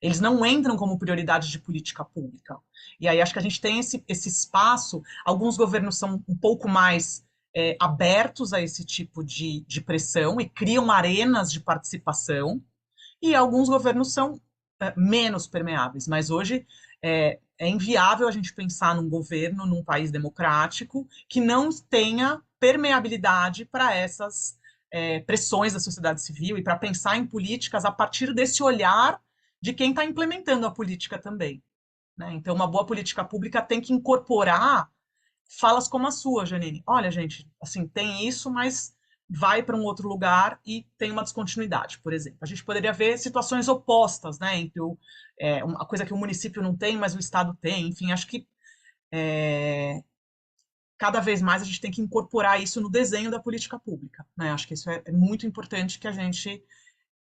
Eles não entram como prioridade de política pública. E aí acho que a gente tem esse espaço. Alguns governos são um pouco mais abertos a esse tipo de pressão e criam arenas de participação, e alguns governos são menos permeáveis. Mas hoje é inviável a gente pensar num governo, num país democrático, que não tenha permeabilidade para essas pressões da sociedade civil e para pensar em políticas a partir desse olhar de quem está implementando a política também, né? Então, uma boa política pública tem que incorporar falas como a sua, Janine. Olha, gente, assim, tem isso, mas vai para um outro lugar e tem uma descontinuidade, por exemplo. A gente poderia ver situações opostas, né, entre uma coisa que o município não tem, mas o Estado tem. Enfim, acho que cada vez mais a gente tem que incorporar isso no desenho da política pública, né? Acho que isso é muito importante, que a gente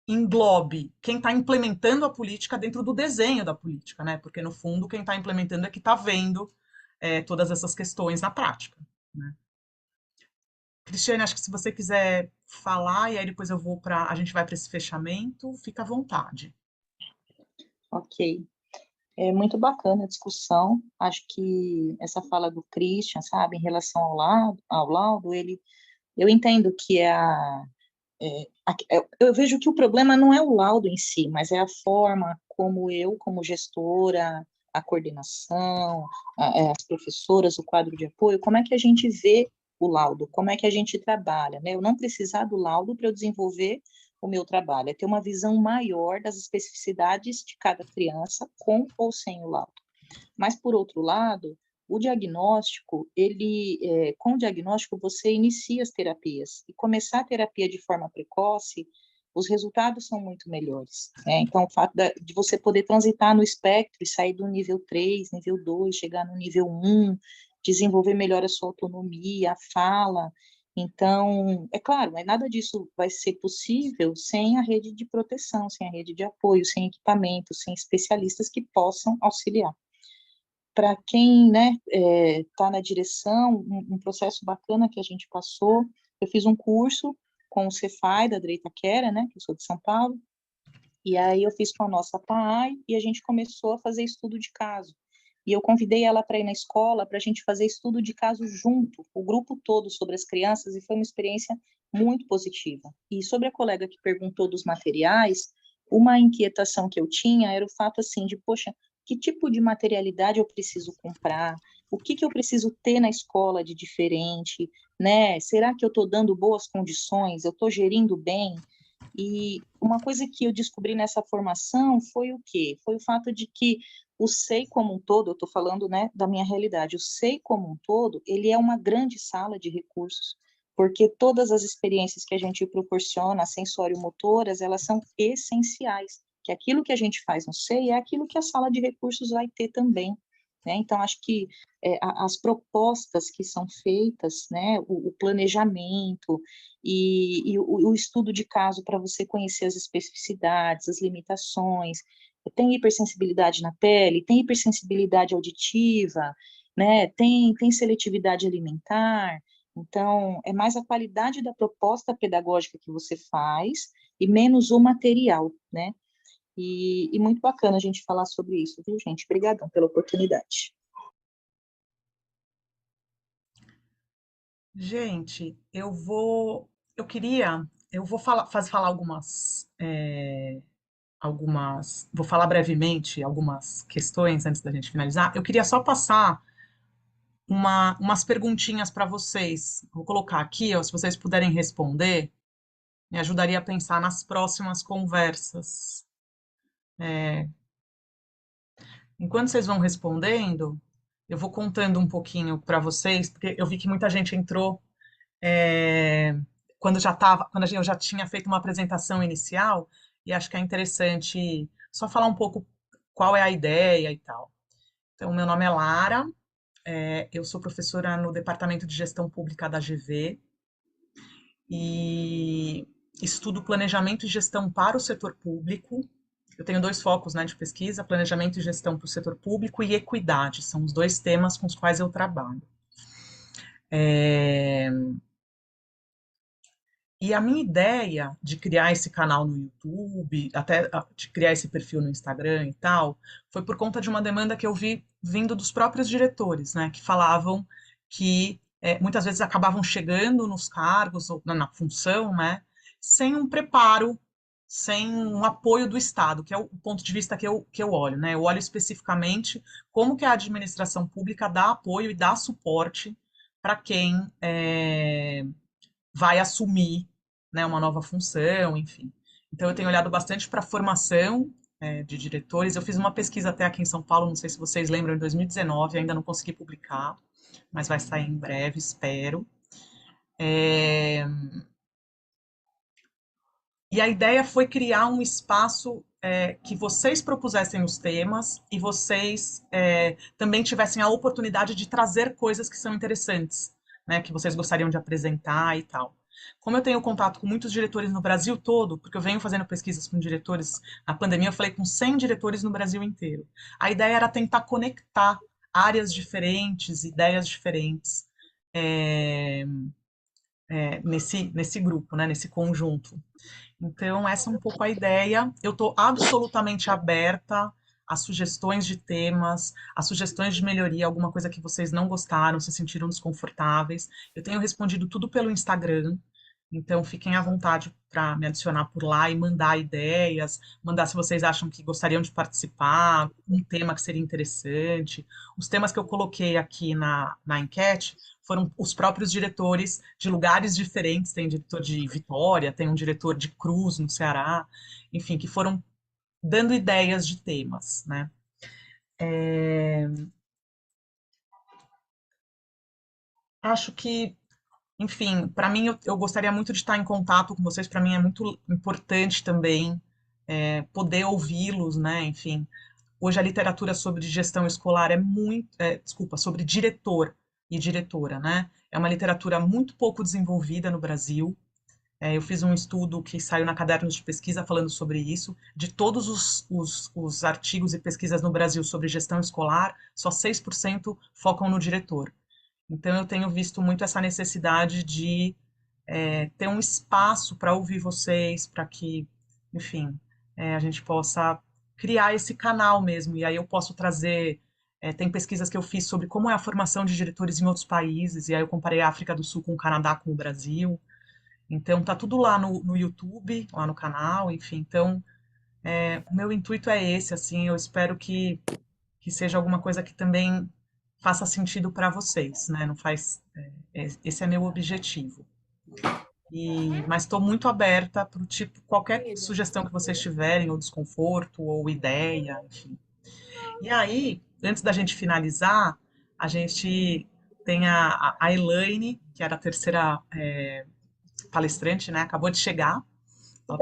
englobe quem está implementando a política dentro do desenho da política, né? Porque, no fundo, quem está implementando é que está vendo todas essas questões na prática, né? Cristiane, acho que se você quiser falar, e aí depois a gente vai para esse fechamento, fica à vontade. Ok. É muito bacana a discussão. Acho que essa fala do Christian, sabe, em relação ao laudo, eu entendo que eu vejo que o problema não é o laudo em si, mas é a forma como eu, como gestora, a coordenação, as professoras, o quadro de apoio, como é que a gente vê o laudo, como é que a gente trabalha, né? Eu não precisar do laudo para eu desenvolver o meu trabalho, é ter uma visão maior das especificidades de cada criança, com ou sem o laudo. Mas, por outro lado, o diagnóstico, com o diagnóstico você inicia as terapias, e começar a terapia de forma precoce, os resultados são muito melhores, né? Então, o fato de você poder transitar no espectro e sair do nível 3, nível 2, chegar no nível 1, desenvolver melhor a sua autonomia, a fala. Então, é claro, mas nada disso vai ser possível sem a rede de proteção, sem a rede de apoio, sem equipamentos, sem especialistas que possam auxiliar. Para quem, né, tá na direção, um processo bacana que a gente passou, eu fiz um curso com o Cefai, da Drey Taquera, né, que eu sou de São Paulo, e aí eu fiz com a nossa PAI, e a gente começou a fazer estudo de caso. E eu convidei ela para ir na escola para a gente fazer estudo de caso junto, o grupo todo, sobre as crianças, e foi uma experiência muito positiva. E sobre a colega que perguntou dos materiais, uma inquietação que eu tinha era o fato, assim, de, poxa, que tipo de materialidade eu preciso comprar? O que eu preciso ter na escola de diferente, né? Será que eu estou dando boas condições? Eu estou gerindo bem? E uma coisa que eu descobri nessa formação foi o quê? Foi o fato de que o SEI como um todo, eu estou falando, né, da minha realidade, o SEI como um todo, ele é uma grande sala de recursos, porque todas as experiências que a gente proporciona, sensório-motoras, elas são essenciais, que aquilo que a gente faz no SEI é aquilo que a sala de recursos vai ter também, né? Então, acho que as propostas que são feitas, né, o planejamento e o estudo de caso para você conhecer as especificidades, as limitações, tem hipersensibilidade na pele, tem hipersensibilidade auditiva, né, tem seletividade alimentar. Então, é mais a qualidade da proposta pedagógica que você faz e menos o material, né? E muito bacana a gente falar sobre isso, viu, gente? Obrigadão pela oportunidade. Gente, eu vou falar vou falar brevemente algumas questões antes da gente finalizar. Eu queria só passar umas perguntinhas para vocês. Vou colocar aqui, ó, se vocês puderem responder, me ajudaria a pensar nas próximas conversas. Enquanto vocês vão respondendo, eu vou contando um pouquinho para vocês, porque eu vi que muita gente entrou quando eu já tinha feito uma apresentação inicial, e acho que é interessante só falar um pouco qual é a ideia e tal. Então, meu nome é Lara, eu sou professora no Departamento de Gestão Pública da GV, e estudo planejamento e gestão para o setor público. Eu tenho 2 focos, né, de pesquisa, planejamento e gestão para o setor público e equidade, são os 2 temas com os quais eu trabalho. E a minha ideia de criar esse canal no YouTube, até de criar esse perfil no Instagram e tal, foi por conta de uma demanda que eu vi vindo dos próprios diretores, né, que falavam que muitas vezes acabavam chegando nos cargos ou na função, né, sem um preparo, sem um apoio do Estado, que é o ponto de vista que eu olho, né? Eu olho especificamente como que a administração pública dá apoio e dá suporte para quem vai assumir, né, uma nova função, enfim. Então, eu tenho olhado bastante para a formação de diretores. Eu fiz uma pesquisa até aqui em São Paulo, não sei se vocês lembram, em 2019, ainda não consegui publicar, mas vai sair em breve, espero. E a ideia foi criar um espaço que vocês propusessem os temas e vocês também tivessem a oportunidade de trazer coisas que são interessantes, né, que vocês gostariam de apresentar e tal. Como eu tenho contato com muitos diretores no Brasil todo, porque eu venho fazendo pesquisas com diretores, na pandemia eu falei com 100 diretores no Brasil inteiro. A ideia era tentar conectar áreas diferentes, ideias diferentes nesse grupo, né, nesse conjunto. Então, essa é um pouco a ideia. Eu estou absolutamente aberta a sugestões de temas, a sugestões de melhoria, alguma coisa que vocês não gostaram, se sentiram desconfortáveis. Eu tenho respondido tudo pelo Instagram, então fiquem à vontade para me adicionar por lá e mandar ideias, mandar se vocês acham que gostariam de participar, um tema que seria interessante. Os temas que eu coloquei aqui na enquete foram os próprios diretores de lugares diferentes, tem diretor de Vitória, tem um diretor de Cruz, no Ceará, enfim, que foram dando ideias de temas, né? Acho que, enfim, para mim, eu gostaria muito de estar em contato com vocês, para mim é muito importante também poder ouvi-los, né? Enfim, hoje a literatura sobre gestão escolar é muito, sobre diretor e diretora, né? É uma literatura muito pouco desenvolvida no Brasil. Eu fiz um estudo que saiu na Cadernos de Pesquisa falando sobre isso. De todos os artigos e pesquisas no Brasil sobre gestão escolar, só 6% focam no diretor. Então, eu tenho visto muito essa necessidade de ter um espaço para ouvir vocês, para que, enfim, a gente possa criar esse canal mesmo. E aí eu posso trazer. Tem pesquisas que eu fiz sobre como é a formação de diretores em outros países, e aí eu comparei a África do Sul com o Canadá, com o Brasil. Então, tá tudo lá no YouTube, lá no canal, enfim. Então, o meu intuito é esse, assim, eu espero que seja alguma coisa que também faça sentido para vocês, né? Não faz. Esse é meu objetivo. Mas estou muito aberta para o tipo, qualquer sugestão que vocês tiverem, ou desconforto, ou ideia, enfim. E aí, antes da gente finalizar, a gente tem a Elaine, que era a terceira palestrante, né? Acabou de chegar. Ela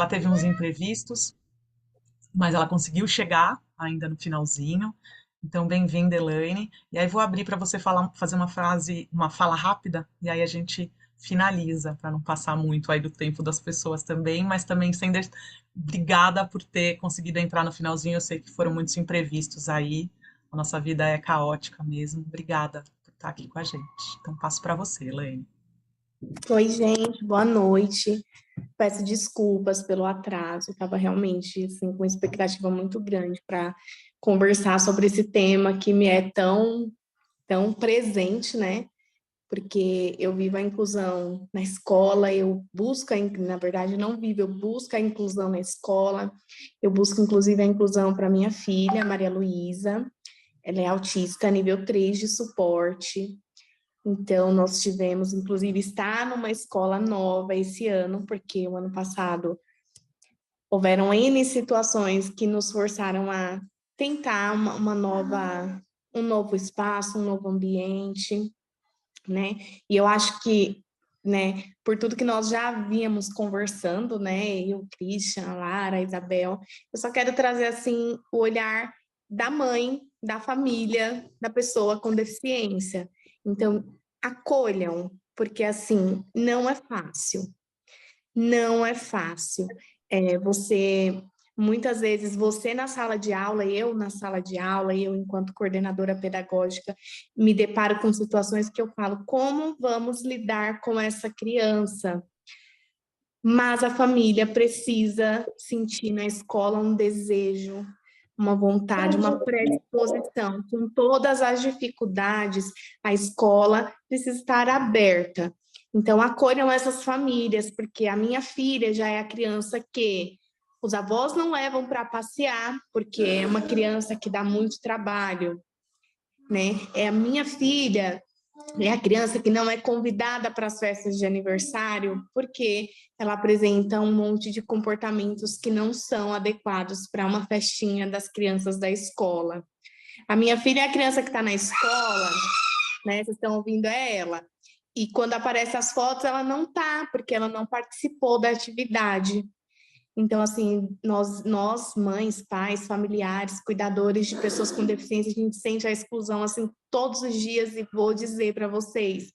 teve uns imprevistos. Mas ela conseguiu chegar ainda no finalzinho. Então, bem-vinda, Elaine. E aí vou abrir para você fazer uma fala rápida, e aí a gente finaliza, para não passar muito aí do tempo das pessoas também, mas também obrigada por ter conseguido entrar no finalzinho. Eu sei que foram muitos imprevistos aí. A nossa vida é caótica mesmo. Obrigada por estar aqui com a gente. Então, passo para você, Elaine. Oi, gente, boa noite. Peço desculpas pelo atraso, estava realmente assim, com uma expectativa muito grande para conversar sobre esse tema que me é tão presente, né? Porque eu vivo a inclusão na escola, na verdade, não vivo, eu busco a inclusão na escola, eu busco, inclusive, a inclusão para minha filha, Maria Luísa, ela é autista, nível 3 de suporte. Então, nós tivemos, inclusive, estar numa escola nova esse ano, porque o ano passado houveram N situações que nos forçaram a tentar um novo espaço, um novo ambiente, né? E eu acho que, né, por tudo que nós já víamos conversando, né, eu, Christian, a Lara, a Isabel, eu só quero trazer, assim, o olhar da mãe, da família, da pessoa com deficiência. Então, acolham, porque, assim, não é fácil. Não é fácil. Muitas vezes, você na sala de aula, eu na sala de aula, eu enquanto coordenadora pedagógica, me deparo com situações que eu falo, como vamos lidar com essa criança? Mas a família precisa sentir na escola um desejo, uma vontade, uma predisposição. Com todas as dificuldades, a escola precisa estar aberta. Então, acolham essas famílias, porque a minha filha já é a criança que os avós não levam para passear, porque é uma criança que dá muito trabalho, né? É a minha filha, é a criança que não é convidada para as festas de aniversário, porque ela apresenta um monte de comportamentos que não são adequados para uma festinha das crianças da escola. A minha filha é a criança que está na escola, né? Vocês estão ouvindo, é ela. E quando aparecem as fotos, ela não está, porque ela não participou da atividade. Então, assim, nós, mães, pais, familiares, cuidadores de pessoas com deficiência, a gente sente a exclusão, assim, todos os dias, e vou dizer para vocês,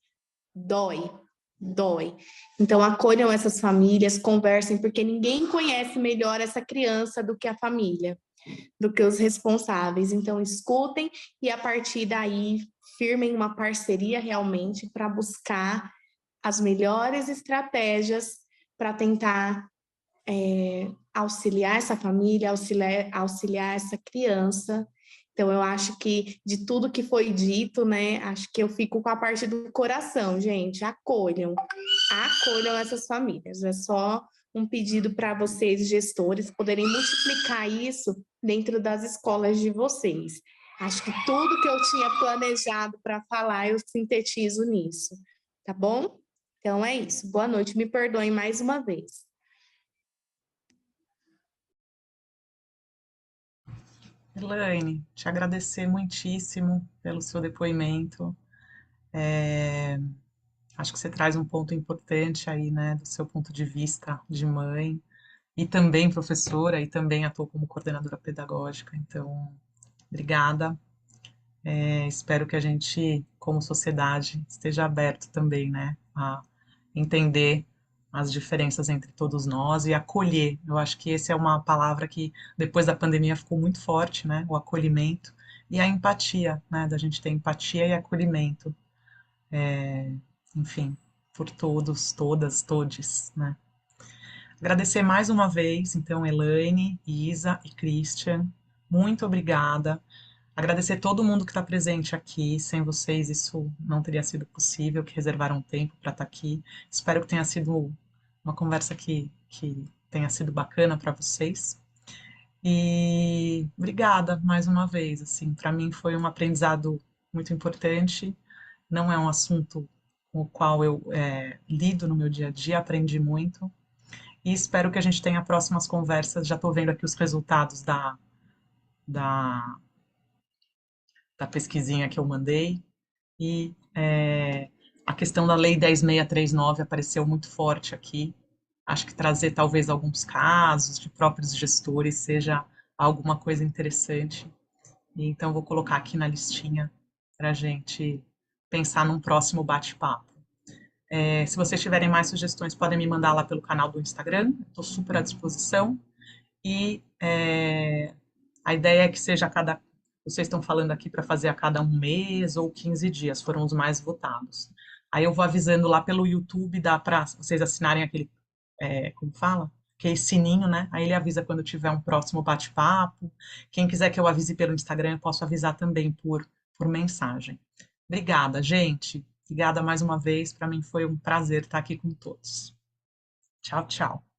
dói. Então, acolham essas famílias, conversem, porque ninguém conhece melhor essa criança do que a família, do que os responsáveis. Então, escutem e, a partir daí, firmem uma parceria realmente para buscar as melhores estratégias para tentar auxiliar essa família, auxiliar essa criança. Então, eu acho que de tudo que foi dito, né, acho que eu fico com a parte do coração, gente, acolham essas famílias. É só um pedido para vocês, gestores, poderem multiplicar isso dentro das escolas de vocês. Acho que tudo que eu tinha planejado para falar, eu sintetizo nisso, tá bom? Então, é isso. Boa noite, me perdoem mais uma vez. Elaine, te agradecer muitíssimo pelo seu depoimento. Acho que você traz um ponto importante aí, né, do seu ponto de vista de mãe, e também professora, e também atuou como coordenadora pedagógica. Então, obrigada. Espero que a gente, como sociedade, esteja aberto também, né, a entender as diferenças entre todos nós e acolher. Eu acho que essa é uma palavra que depois da pandemia ficou muito forte, né, o acolhimento e a empatia, né, da gente ter empatia e acolhimento, enfim, por todos, todas, todes, né. Agradecer mais uma vez, então, Elaine, Isa e Christian, muito obrigada. Agradecer todo mundo que está presente aqui. Sem vocês, isso não teria sido possível, que reservaram tempo para estar aqui. Espero que tenha sido uma conversa que tenha sido bacana para vocês. E obrigada mais uma vez. Assim, para mim foi um aprendizado muito importante. Não é um assunto com o qual eu lido no meu dia a dia, aprendi muito. E espero que a gente tenha próximas conversas. Já estou vendo aqui os resultados da pesquisinha que eu mandei, e a questão da Lei 10.639 apareceu muito forte aqui. Acho que trazer talvez alguns casos de próprios gestores seja alguma coisa interessante. E então vou colocar aqui na listinha para a gente pensar num próximo bate-papo. Se vocês tiverem mais sugestões, podem me mandar lá pelo canal do Instagram, estou super à disposição. E a ideia é que seja vocês estão falando aqui para fazer a cada 1 mês ou 15 dias, foram os mais votados. Aí eu vou avisando lá pelo YouTube, dá para vocês assinarem aquele, como fala? Aquele sininho, né? Aí ele avisa quando tiver um próximo bate-papo. Quem quiser que eu avise pelo Instagram, eu posso avisar também por mensagem. Obrigada, gente. Obrigada mais uma vez. Para mim foi um prazer estar aqui com todos. Tchau, tchau.